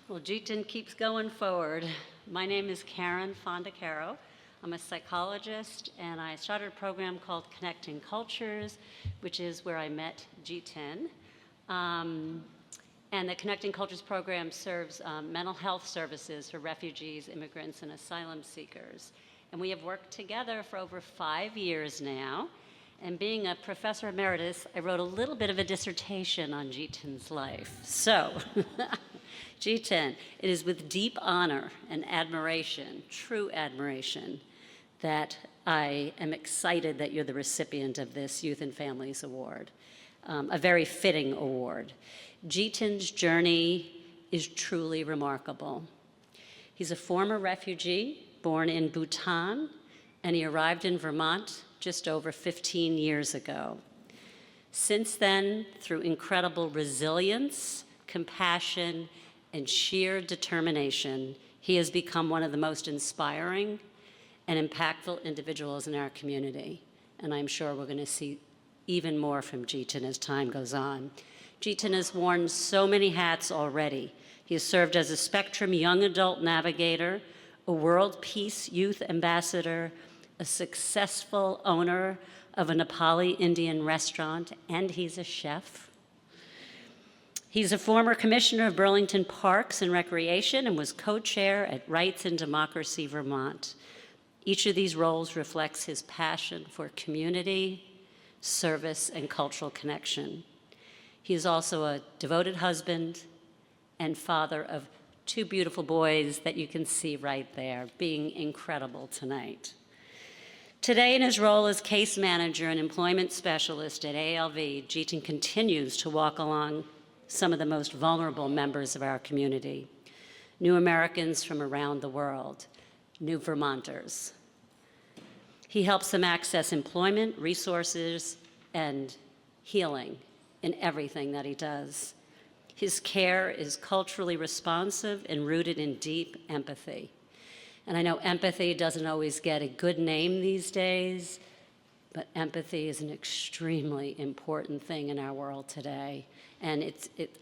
Well, Jitan keeps going forward. My name is Karen Fondacaro. I'm a psychologist, and I started a program called Connecting Cultures, which is where I met Jitan. And the Connecting Cultures program serves mental health services for refugees, immigrants, and asylum seekers. And we have worked together for over 5 years now. And being a professor emeritus, I wrote a little bit of a dissertation on Jitan's life. So, Jitan, it is with deep honor and admiration, true admiration, that I am excited that you're the recipient of this Youth and Families Award, a very fitting award. Jitan's journey is truly remarkable. He's a former refugee born in Bhutan, and he arrived in Vermont just over 15 years ago. Since then, through incredible resilience, compassion, and sheer determination, he has become one of the most inspiring and impactful individuals in our community. And I'm sure we're going to see even more from Jitan as time goes on. Jitan has worn so many hats already. He has served as a Spectrum Young Adult Navigator, a World Peace Youth Ambassador, a successful owner of a Nepali Indian restaurant, and he's a chef. He's a former commissioner of Burlington Parks and Recreation and was co-chair at Rights and Democracy Vermont. Each of these roles reflects his passion for community, service, and cultural connection. He is also a devoted husband and father of 2 beautiful boys that you can see right there, being incredible tonight. Today, in his role as case manager and employment specialist at ALV, Jitan continues to walk along some of the most vulnerable members of our community, new Americans from around the world, new Vermonters. He helps them access employment, resources, and healing in everything that he does. His care is culturally responsive and rooted in deep empathy. And I know empathy doesn't always get a good name these days, but empathy is an extremely important thing in our world today. And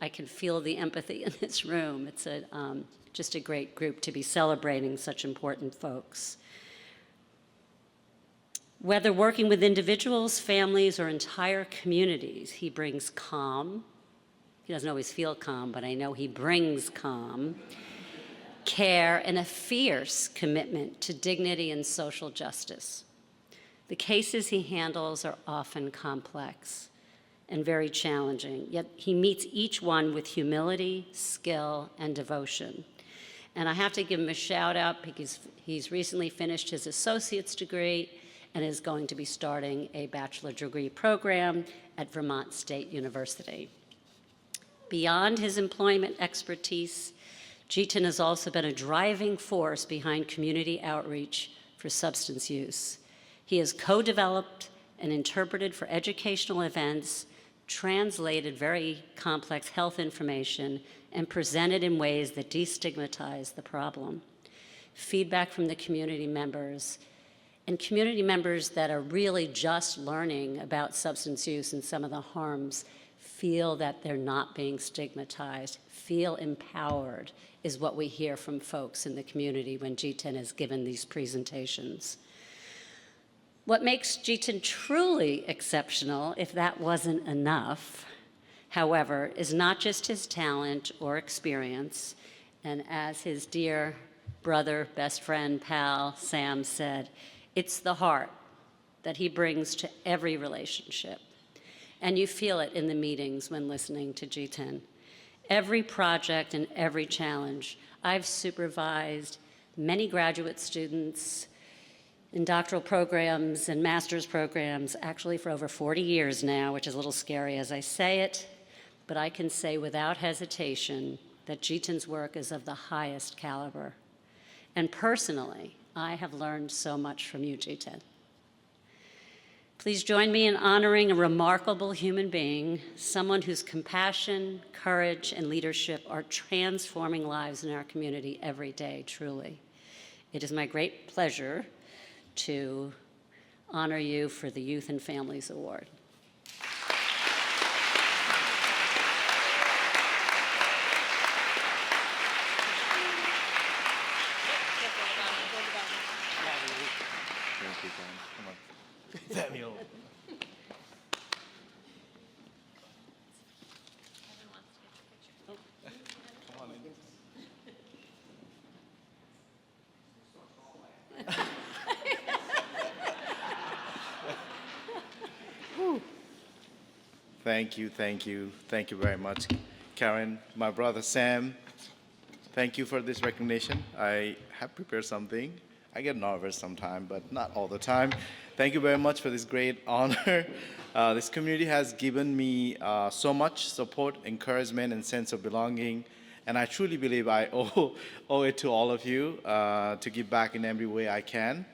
I can feel the empathy in this room. It's just a great group to be celebrating such important folks. Whether working with individuals, families, or entire communities, he brings calm. He doesn't always feel calm, but I know he brings calm, care, and a fierce commitment to dignity and social justice. The cases he handles are often complex and very challenging, yet he meets each one with humility, skill, and devotion. And I have to give him a shout out because he's recently finished his associate's degree and is going to be starting a bachelor degree program at Vermont State University. Beyond his employment expertise, Jeetan has also been a driving force behind community outreach for substance use. He has co-developed and interpreted for educational events, translated very complex health information, and presented in ways that destigmatize the problem. Feedback from the community members, and community members that are really just learning about substance use and some of the harms feel that they're not being stigmatized, feel empowered, is what we hear from folks in the community when Jeetan has given these presentations. What makes Jeetan truly exceptional, if that wasn't enough, however, is not just his talent or experience, and as his dear brother, best friend, pal, Sam said, it's the heart that he brings to every relationship. And you feel it in the meetings when listening to Jeetan. Every project and every challenge. I've supervised many graduate students in doctoral programs and master's programs, actually for over 40 years now, which is a little scary as I say it, but I can say without hesitation that Jeetan's work is of the highest caliber. And personally, I have learned so much from you, Jeetan. Please join me in honoring a remarkable human being, someone whose compassion, courage, and leadership are transforming lives in our community every day, truly. It is my great pleasure to honor you for the Youth and Families Award. Samuel. Thank you very much, Karen. My brother Sam, thank you for this recognition. I have prepared something. I get nervous sometimes, but not all the time. Thank you very much for this great honor. This community has given me so much support, encouragement, and sense of belonging, and I truly believe I owe it to all of you to give back in every way I can.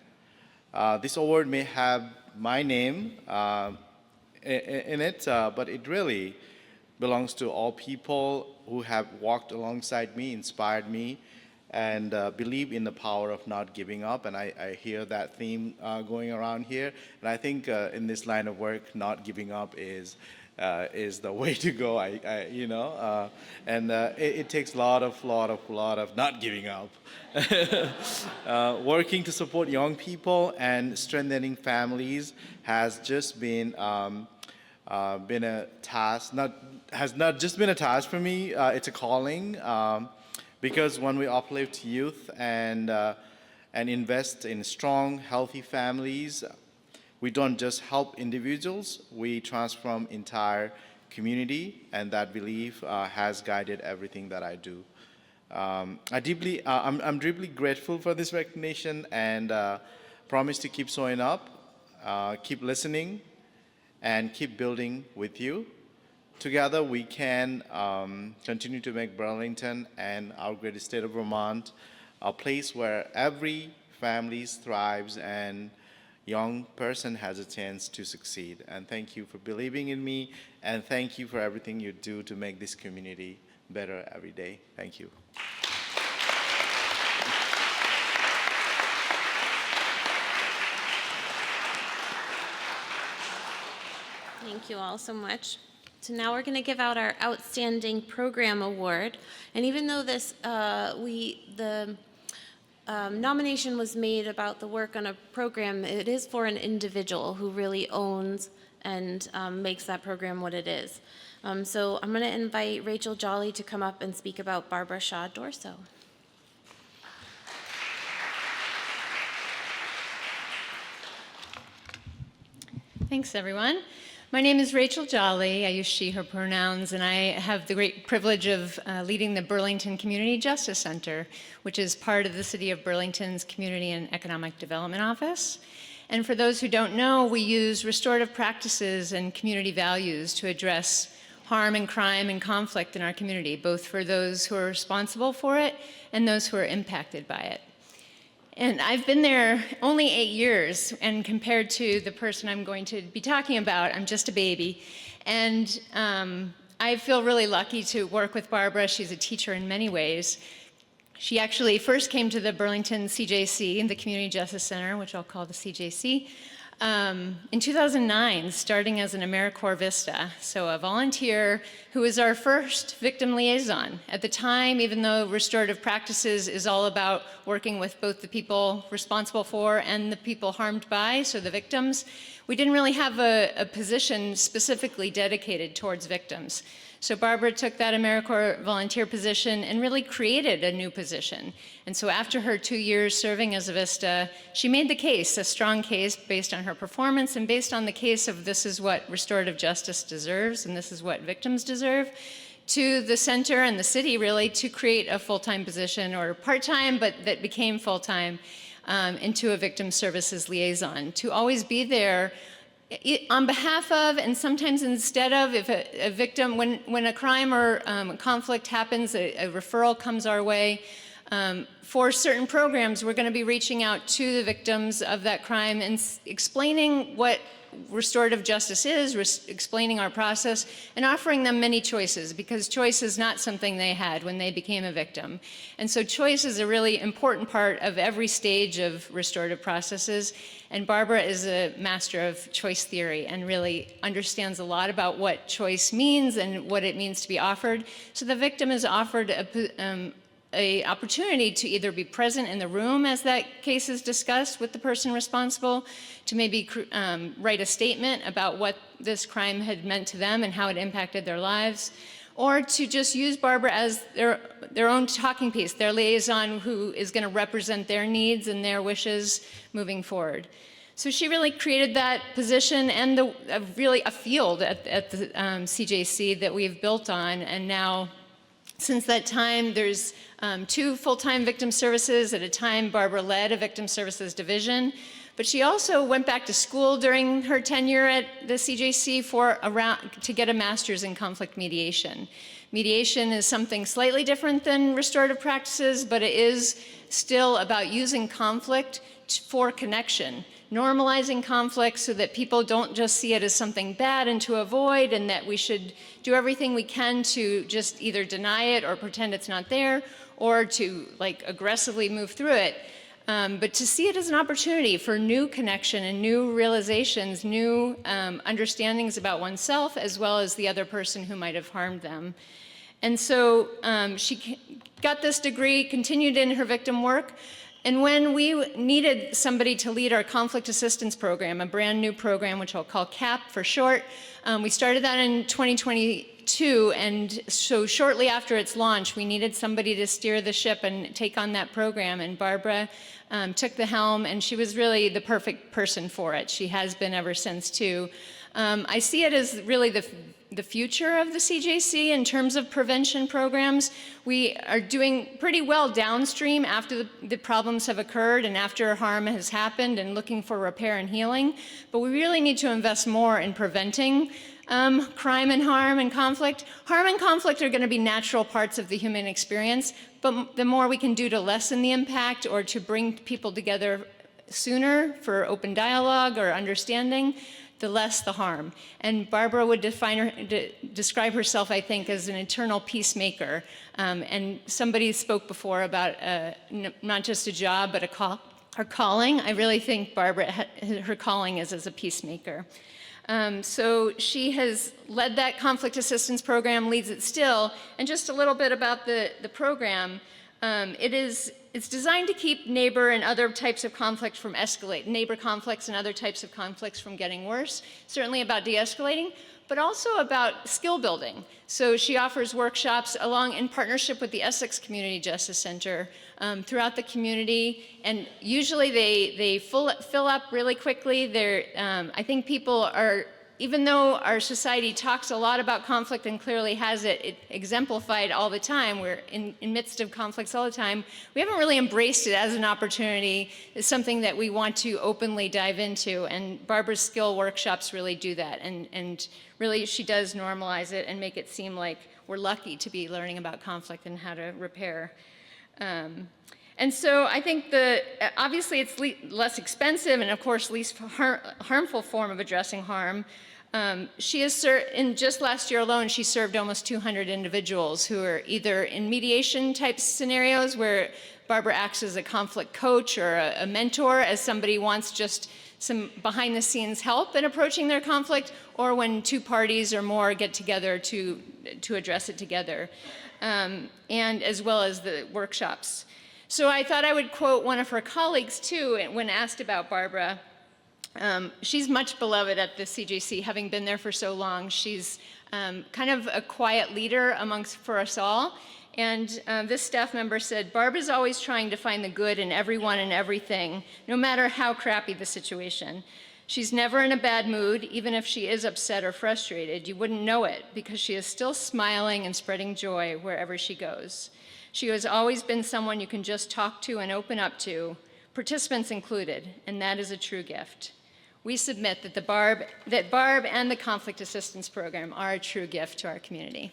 This award may have my name in it, but it really belongs to all people who have walked alongside me, inspired me, and believe in the power of not giving up. And I hear that theme going around here. And I think in this line of work, not giving up is the way to go. It takes a lot of not giving up. Working to support young people and strengthening families has just been a task. Has not just been a task for me. It's a calling. Because when we uplift youth and invest in strong, healthy families, we don't just help individuals, we transform entire community, and that belief has guided everything that I do. I'm deeply grateful for this recognition and promise to keep showing up, keep listening, and keep building with you. Together, we can continue to make Burlington and our great state of Vermont a place where every family thrives and young person has a chance to succeed. And thank you for believing in me, and thank you for everything you do to make this community better every day. Thank you. Thank you all so much. So now we're going to give out our Outstanding Program Award. And even though this, the nomination was made about the work on a program, it is for an individual who really owns and makes that program what it is. So I'm going to invite Rachel Jolly to come up and speak about Barbara Shaw Dorso. Thanks, everyone. My name is Rachel Jolly. I use she, her pronouns, and I have the great privilege of leading the Burlington Community Justice Center, which is part of the City of Burlington's Community and Economic Development Office. And for those who don't know, we use restorative practices and community values to address harm and crime and conflict in our community, both for those who are responsible for it and those who are impacted by it. And I've been there only 8 years, and compared to the person I'm going to be talking about, I'm just a baby. And I feel really lucky to work with Barbara. She's a teacher in many ways. She actually first came to the Burlington CJC, the Community Justice Center, which I'll call the CJC, in 2009, starting as an AmeriCorps Vista, so a volunteer who was our first victim liaison. At the time, even though restorative practices is all about working with both the people responsible for and the people harmed by, so the victims, we didn't really have a position specifically dedicated towards victims. So Barbara took that AmeriCorps volunteer position and really created a new position. And so after her 2 years serving as a Vista, she made the case, a strong case based on her performance and based on the case of this is what restorative justice deserves and this is what victims deserve, to the center and the city really to create a full-time position, or part-time, but that became full-time, into a victim services liaison, to always be there on behalf of, and sometimes instead of, if a victim, when a crime or conflict happens, a referral comes our way, for certain programs, we're going to be reaching out to the victims of that crime and explaining what restorative justice is, explaining our process, and offering them many choices, because choice is not something they had when they became a victim. And so choice is a really important part of every stage of restorative processes. And Barbara is a master of choice theory and really understands a lot about what choice means and what it means to be offered. So the victim is offered a opportunity to either be present in the room as that case is discussed with the person responsible, to maybe write a statement about what this crime had meant to them and how it impacted their lives, or to just use Barbara as their own talking piece, their liaison who is going to represent their needs and their wishes moving forward. So she really created that position and really a field at the CJC that we've built on, and now since that time, there's 2 full-time victim services. At a time, Barbara led a victim services division, but she also went back to school during her tenure at the CJC to get a master's in conflict mediation. Mediation is something slightly different than restorative practices, but it is still about using conflict for connection, normalizing conflict so that people don't just see it as something bad and to avoid, and that we should do everything we can to just either deny it or pretend it's not there, or to aggressively move through it, but to see it as an opportunity for new connection and new realizations, new understandings about oneself as well as the other person who might have harmed them. And so she got this degree, continued in her victim work, and when we needed somebody to lead our conflict assistance program, a brand new program, which I'll call CAP for short, we started that in 2022, and so shortly after its launch, we needed somebody to steer the ship and take on that program, and Barbara took the helm, and she was really the perfect person for it. She has been ever since, too. I see it as really the future of the CJC in terms of prevention programs. We are doing pretty well downstream after the problems have occurred and after harm has happened and looking for repair and healing, but we really need to invest more in preventing crime and harm and conflict. Harm and conflict are going to be natural parts of the human experience, but the more we can do to lessen the impact or to bring people together sooner for open dialogue or understanding, the less the harm. And Barbara would describe herself, I think, as an eternal peacemaker. And somebody spoke before about not just a job, but her calling. I really think Barbara, her calling is as a peacemaker. So she has led that conflict assistance program, leads it still. And just a little bit about the program. It's designed to keep neighbor and other types of conflict from escalating, neighbor conflicts and other types of conflicts from getting worse, certainly about de-escalating, but also about skill building. So she offers workshops in partnership with the Essex Community Justice Center throughout the community, and usually they fill up really quickly. I think people are, even though our society talks a lot about conflict and clearly has it exemplified all the time, we're in midst of conflicts all the time, we haven't really embraced it as an opportunity. It's something that we want to openly dive into, and Barbara's skill workshops really do that, and really she does normalize it and make it seem like we're lucky to be learning about conflict and how to repair. And so I think obviously it's less expensive and of course least harmful form of addressing harm. She has in just last year alone, she served almost 200 individuals who are either in mediation type scenarios where Barbara acts as a conflict coach or a mentor as somebody wants just some behind the scenes help in approaching their conflict, or when two parties or more get together to address it together, and as well as the workshops. So I thought I would quote one of her colleagues too when asked about Barbara. She's much beloved at the CJC, having been there for so long. She's kind of a quiet leader for us all. And this staff member said, "Barbara's always trying to find the good in everyone and everything, no matter how crappy the situation. She's never in a bad mood, even if she is upset or frustrated. You wouldn't know it because she is still smiling and spreading joy wherever she goes. She has always been someone you can just talk to and open up to, participants included, and that is a true gift." We submit that Barb and the Conflict Assistance Program are a true gift to our community.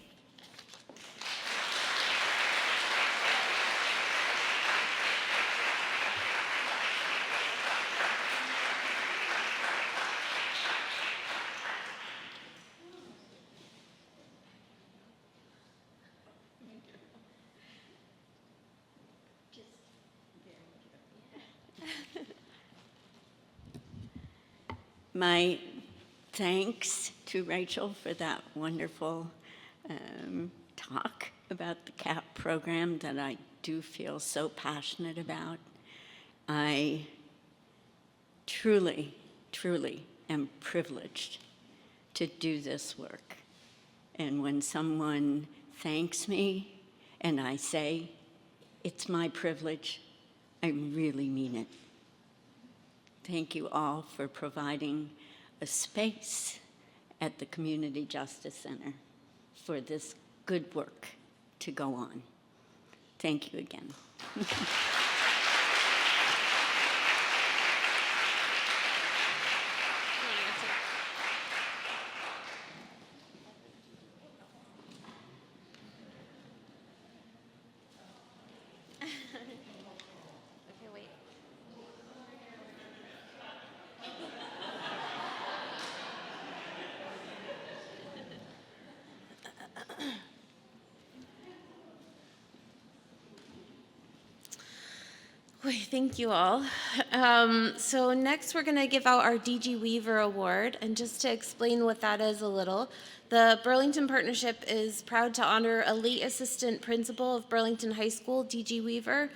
My thanks to Rachel for that wonderful talk about the CAP program that I do feel so passionate about. I truly, truly am privileged to do this work. And when someone thanks me and I say, "It's my privilege," I really mean it. Thank you all for providing a space at the Community Justice Center for this good work to go on. Thank you again. Thank you all. So next we're going to give out our DG Weaver Award, and just to explain what that is a little, the Burlington Partnership is proud to honor a late assistant principal of Burlington High School, DG Weaver.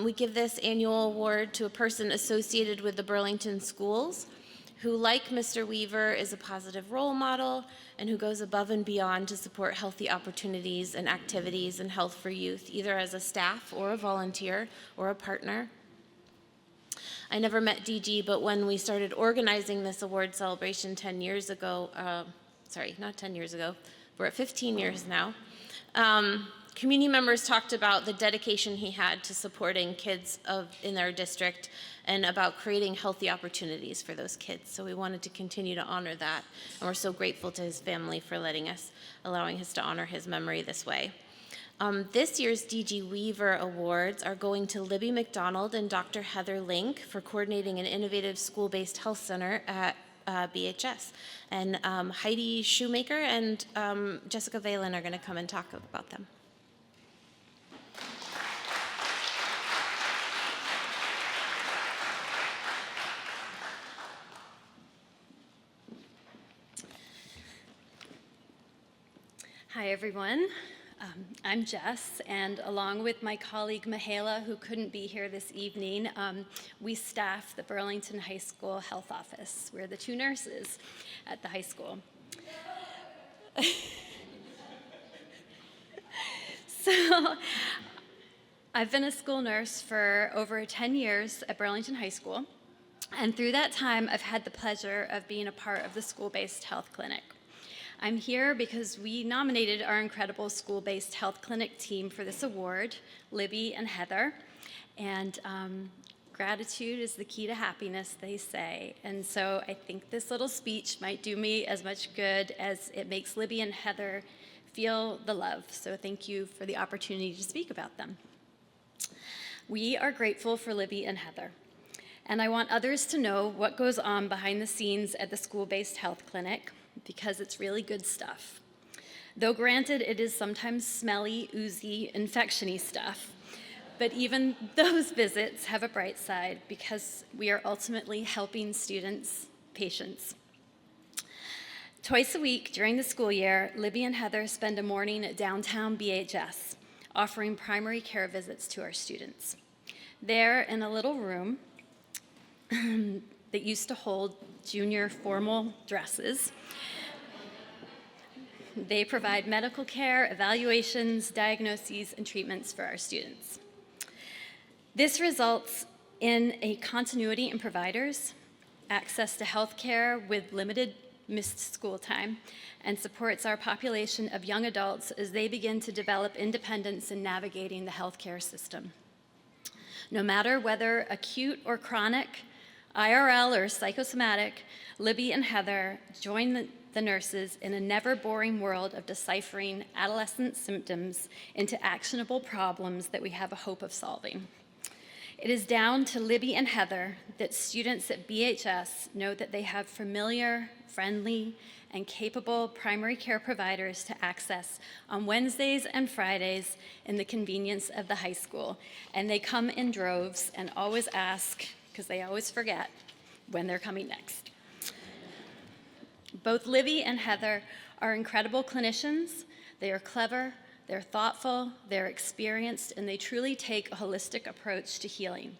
We give this annual award to a person associated with the Burlington schools who, like Mr. Weaver, is a positive role model and who goes above and beyond to support healthy opportunities and activities and health for youth, either as a staff or a volunteer or a partner. I never met DG, but when we started organizing this award celebration 10 years ago, not 10 years ago, we're at 15 years now, community members talked about the dedication he had to supporting kids in their district and about creating healthy opportunities for those kids. So we wanted to continue to honor that, and we're so grateful to his family for allowing us to honor his memory this way. This year's DG Weaver Awards are going to Libby McDonald and Dr. Heather Link for coordinating an innovative school-based health center at BHS. And Heidi Shoemaker and Jessica Valen are going to come and talk about them. Hi, everyone. I'm Jess, and along with my colleague Mihaela, who couldn't be here this evening, we staff the Burlington High School Health Office. We're the two nurses at the high school. So, I've been a school nurse for over 10 years at Burlington High School, and through that time, I've had the pleasure of being a part of the school-based health clinic. I'm here because we nominated our incredible school-based health clinic team for this award, Libby and Heather, and gratitude is the key to happiness, they say. And so I think this little speech might do me as much good as it makes Libby and Heather feel the love. So thank you for the opportunity to speak about them. We are grateful for Libby and Heather, and I want others to know what goes on behind the scenes at the school-based health clinic, because it's really good stuff. Though granted, it is sometimes smelly, oozy, infection-y stuff, but even those visits have a bright side because we are ultimately helping students, patients. Twice a week during the school year, Libby and Heather spend a morning at downtown BHS, offering primary care visits to our students. There, in a little room that used to hold junior formal dresses, they provide medical care, evaluations, diagnoses, and treatments for our students. This results in a continuity in providers, access to health care with limited missed school time, and supports our population of young adults as they begin to develop independence in navigating the healthcare system. No matter whether acute or chronic, IRL or psychosomatic, Libby and Heather join the nurses in a never-boring world of deciphering adolescent symptoms into actionable problems that we have a hope of solving. It is down to Libby and Heather that students at BHS know that they have familiar, friendly, and capable primary care providers to access on Wednesdays and Fridays in the convenience of the high school. And they come in droves and always ask, because they always forget, when they're coming next. Both Libby and Heather are incredible clinicians. They are clever, they're thoughtful, they're experienced, and they truly take a holistic approach to healing.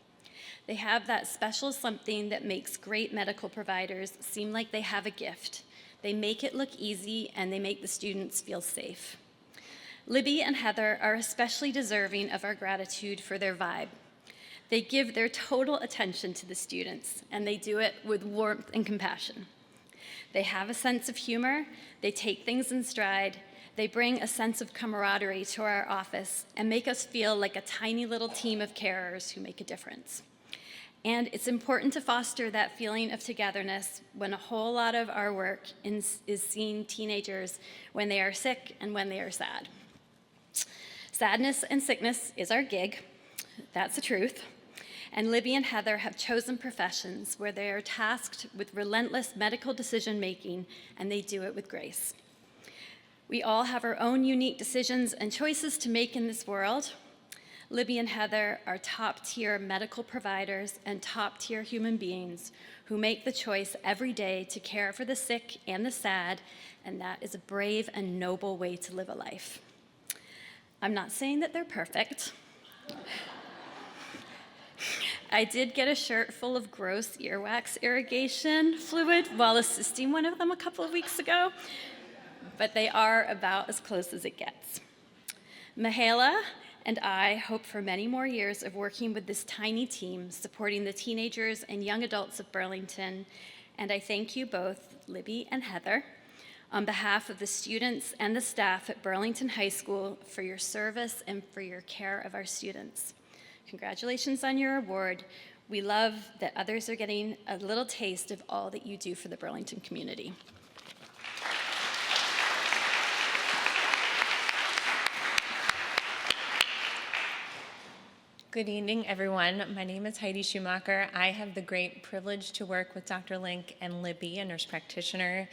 They have that special something that makes great medical providers seem like they have a gift. They make it look easy, and they make the students feel safe. Libby and Heather are especially deserving of our gratitude for their vibe. They give their total attention to the students, and they do it with warmth and compassion. They have a sense of humor, they take things in stride, they bring a sense of camaraderie to our office and make us feel like a tiny little team of carers who make a difference. And it's important to foster that feeling of togetherness when a whole lot of our work is seeing teenagers when they are sick and when they are sad. Sadness and sickness is our gig, that's the truth. And Libby and Heather have chosen professions where they are tasked with relentless medical decision-making, and they do it with grace. We all have our own unique decisions and choices to make in this world. Libby and Heather are top-tier medical providers and top-tier human beings who make the choice every day to care for the sick and the sad, and that is a brave and noble way to live a life. I'm not saying that they're perfect. I did get a shirt full of gross earwax irrigation fluid while assisting one of them a couple of weeks ago, but they are about as close as it gets. Mihaela and I hope for many more years of working with this tiny team, supporting the teenagers and young adults of Burlington, and I thank you both, Libby and Heather, on behalf of the students and the staff at Burlington High School for your service and for your care of our students. Congratulations on your award. We love that others are getting a little taste of all that you do for the Burlington community. Good evening, everyone. My name is Heidi Schumacher. I have the great privilege to work with Dr. Link and Libby, a nurse practitioner,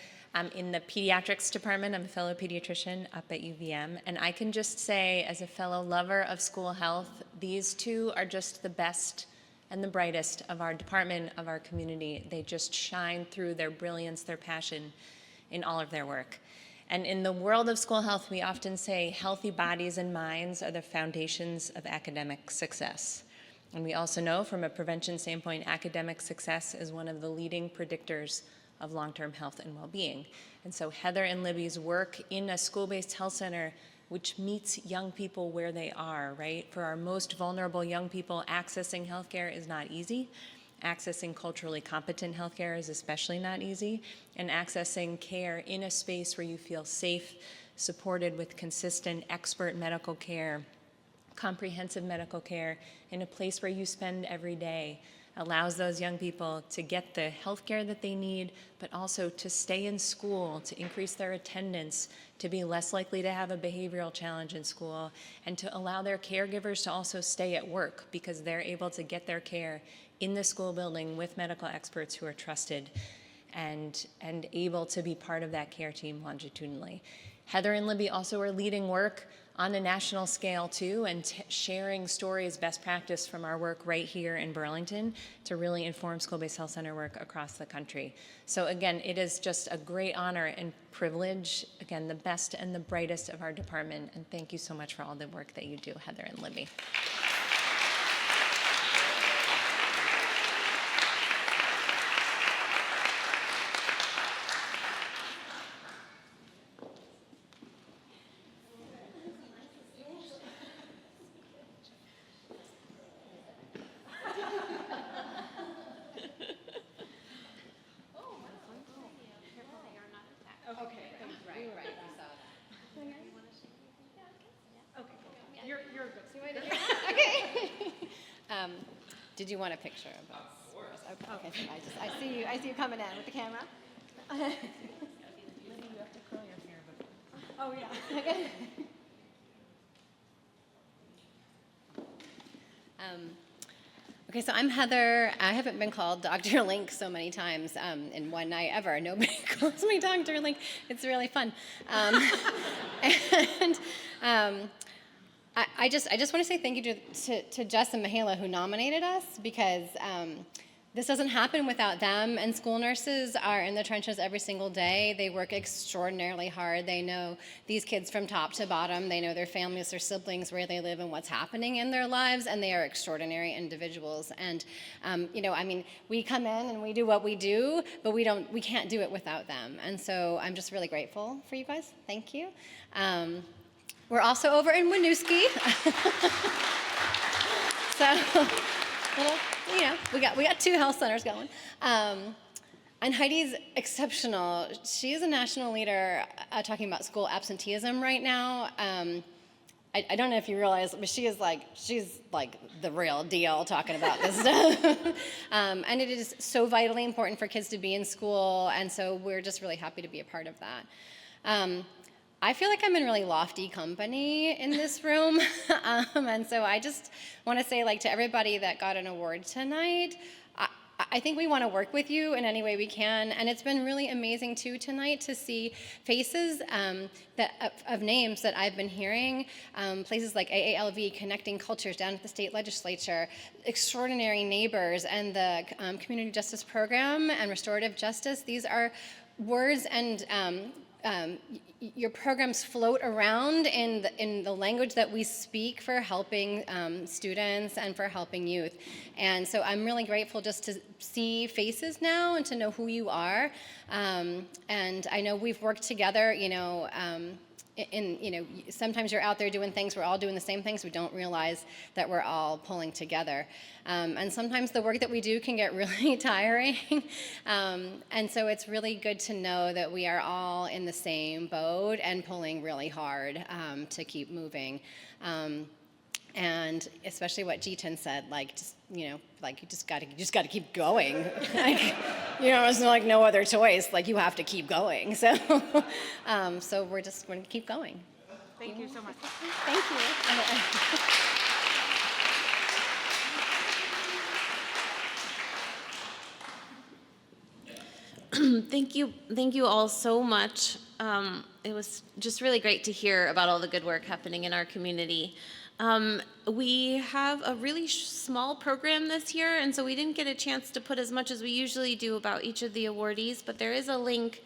in the pediatrics department. I'm a fellow pediatrician up at UVM. And I can just say, as a fellow lover of school health, these two are just the best and the brightest of our department, of our community. They just shine through their brilliance, their passion in all of their work. And in the world of school health, we often say healthy bodies and minds are the foundations of academic success. And we also know from a prevention standpoint, academic success is one of the leading predictors of long-term health and well-being. And so Heather and Libby's work in a school-based health center which meets young people where they are, right? For our most vulnerable young people, accessing healthcare is not easy. Accessing culturally competent healthcare is especially not easy, and accessing care in a space where you feel safe, supported with consistent expert medical care, comprehensive medical care, in a place where you spend every day allows those young people to get the healthcare that they need, but also to stay in school, to increase their attendance, to be less likely to have a behavioral challenge in school, and to allow their caregivers to also stay at work because they're able to get their care in the school building with medical experts who are trusted and able to be part of that care team longitudinally. Heather and Libby also are leading work on a national scale too, and sharing stories, best practice from our work right here in Burlington to really inform school-based health center work across the country. So again, it is just a great honor and privilege, again, the best and the brightest of our department, and thank you so much for all the work that you do, Heather and Libby. Did you want a picture of us? Of course. Okay. So I see you coming in with the camera. You have to curl your hair before. Oh yeah. Okay. Okay, so I'm Heather. I haven't been called Dr. Link so many times in one night ever. Nobody calls me Dr. Link. It's really fun. I just want to say thank you to Jess and Mihaela who nominated us, because this doesn't happen without them, and school nurses are in the trenches every single day. They work extraordinarily hard. They know these kids from top to bottom. They know their families, their siblings, where they live, and what's happening in their lives, and they are extraordinary individuals. And we come in and we do what we do, but we can't do it without them. And so I'm just really grateful for you guys. Thank you. We're also over in Winooski. So, we got two health centers going. And Heidi's exceptional. She is a national leader talking about school absenteeism right now. I don't know if you realize, but she's like the real deal talking about this stuff. And it is so vitally important for kids to be in school, and so we're just really happy to be a part of that. I feel like I'm in really lofty company in this room, and so I just want to say, to everybody that got an award tonight, I think we want to work with you in any way we can, and it's been really amazing too tonight to see faces of names that I've been hearing, places like AALV, Connecting Cultures down at the state legislature, Extraordinary Neighbors, and the Community Justice Program and Restorative Justice. These are words and your programs float around in the language that we speak for helping students and for helping youth. And so I'm really grateful just to see faces now and to know who you are. And I know we've worked together, sometimes you're out there doing things, we're all doing the same things, we don't realize that we're all pulling together. And sometimes the work that we do can get really tiring. And so it's really good to know that we are all in the same boat and pulling really hard to keep moving. And especially what Jitin said, you just got to keep going. It's no other choice. You have to keep going. So, so we're going to keep going. Thank you so much. Thank you. Thank you all so much. It was just really great to hear about all the good work happening in our community. We have a really small program this year, and so we didn't get a chance to put as much as we usually do about each of the awardees, but there is a link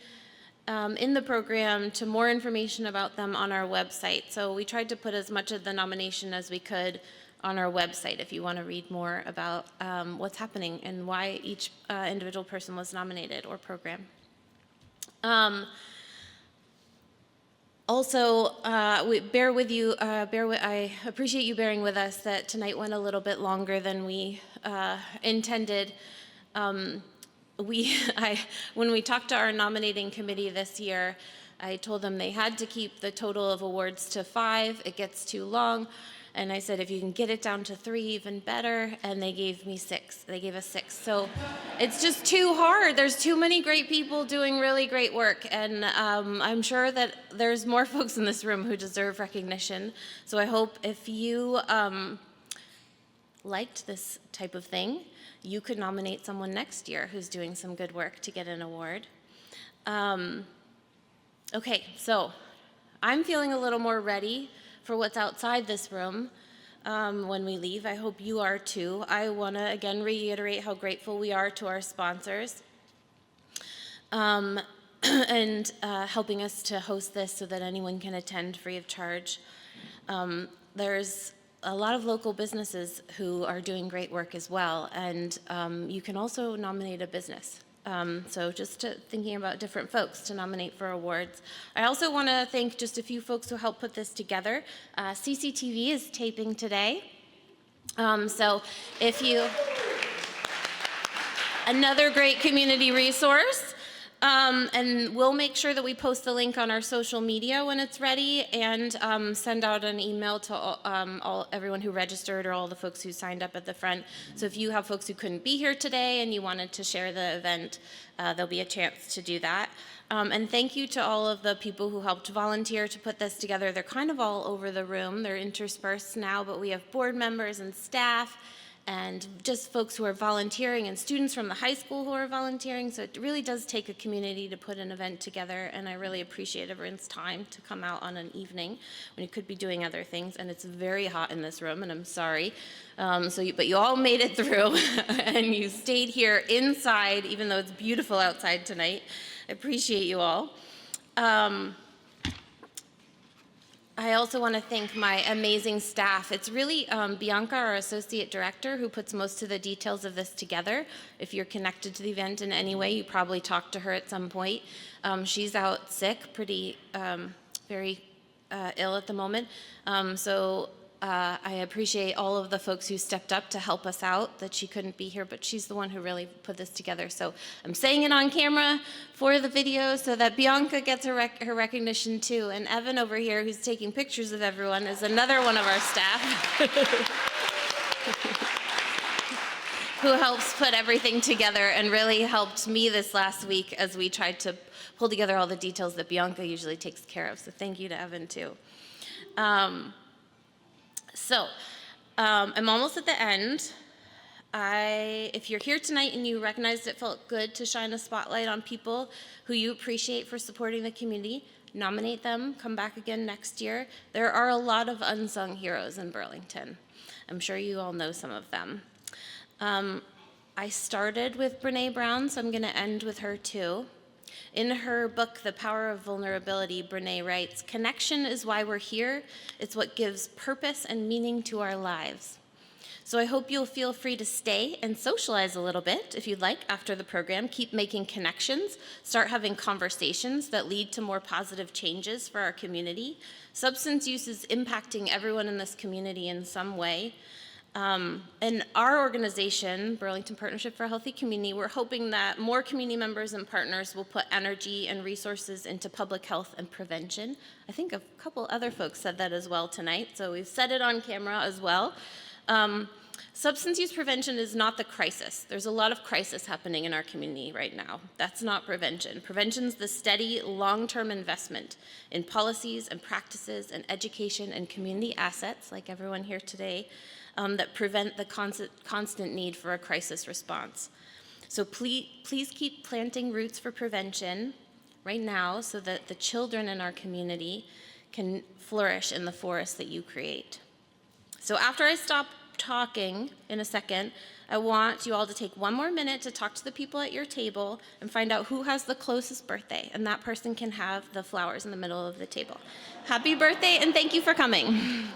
in the program to more information about them on our website. So we tried to put as much of the nomination as we could on our website if you want to read more about what's happening and why each individual person was nominated or program. Also, I appreciate you bearing with us that tonight went a little bit longer than we intended. When we talked to our nominating committee this year, I told them they had to keep the total of awards to 5. It gets too long. And I said, if you can get it down to 3, even better. And they gave me 6. They gave us 6. So it's just too hard. There's too many great people doing really great work. And I'm sure that there's more folks in this room who deserve recognition. So I hope if you liked this type of thing, you could nominate someone next year who's doing some good work to get an award. Okay, so I'm feeling a little more ready for what's outside this room when we leave. I hope you are too. I want to again reiterate how grateful we are to our sponsors and helping us to host this so that anyone can attend free of charge. There's a lot of local businesses who are doing great work as well, and you can also nominate a business. So just thinking about different folks to nominate for awards. I also want to thank just a few folks who helped put this together. CCTV is taping today. So if you, another great community resource. And we'll make sure that we post the link on our social media when it's ready, and send out an email to everyone who registered or all the folks who signed up at the front. So if you have folks who couldn't be here today and you wanted to share the event, there'll be a chance to do that. And thank you to all of the people who helped volunteer to put this together. They're kind of all over the room. They're interspersed now, but we have board members and staff and just folks who are volunteering and students from the high school who are volunteering. So it really does take a community to put an event together, and I really appreciate everyone's time to come out on an evening when you could be doing other things. And it's very hot in this room, and I'm sorry. But you all made it through, and you stayed here inside, even though it's beautiful outside tonight. I appreciate you all. I also want to thank my amazing staff. It's really Bianca, our associate director, who puts most of the details of this together. If you're connected to the event in any way, you probably talked to her at some point. She's out sick, very ill at the moment. I appreciate all of the folks who stepped up to help us out, that she couldn't be here, but she's the one who really put this together. So I'm saying it on camera for the video so that Bianca gets her recognition too. And Evan over here, who's taking pictures of everyone, is another one of our staff who helps put everything together and really helped me this last week as we tried to pull together all the details that Bianca usually takes care of. So thank you to Evan too. I'm almost at the end. If you're here tonight and you recognized it felt good to shine a spotlight on people who you appreciate for supporting the community, nominate them, come back again next year. There are a lot of unsung heroes in Burlington. I'm sure you all know some of them. I started with Brene Brown, so I'm going to end with her too. In her book, The Power of Vulnerability, Brene writes, "Connection is why we're here. It's what gives purpose and meaning to our lives." So I hope you'll feel free to stay and socialize a little bit if you'd like after the program. Keep making connections. Start having conversations that lead to more positive changes for our community. Substance use is impacting everyone in this community in some way. And our organization, Burlington Partnership for a Healthy Community, we're hoping that more community members and partners will put energy and resources into public health and prevention. I think a couple other folks said that as well tonight, so we've said it on camera as well. Substance use prevention is not the crisis. There's a lot of crisis happening in our community right now. That's not prevention. Prevention's the steady, long-term investment in policies and practices and education and community assets, like everyone here today, that prevent the constant need for a crisis response. So please keep planting roots for prevention right now so that the children in our community can flourish in the forest that you create. So after I stop talking in a second, I want you all to take one more minute to talk to the people at your table and find out who has the closest birthday, and that person can have the flowers in the middle of the table. Happy birthday, and thank you for coming.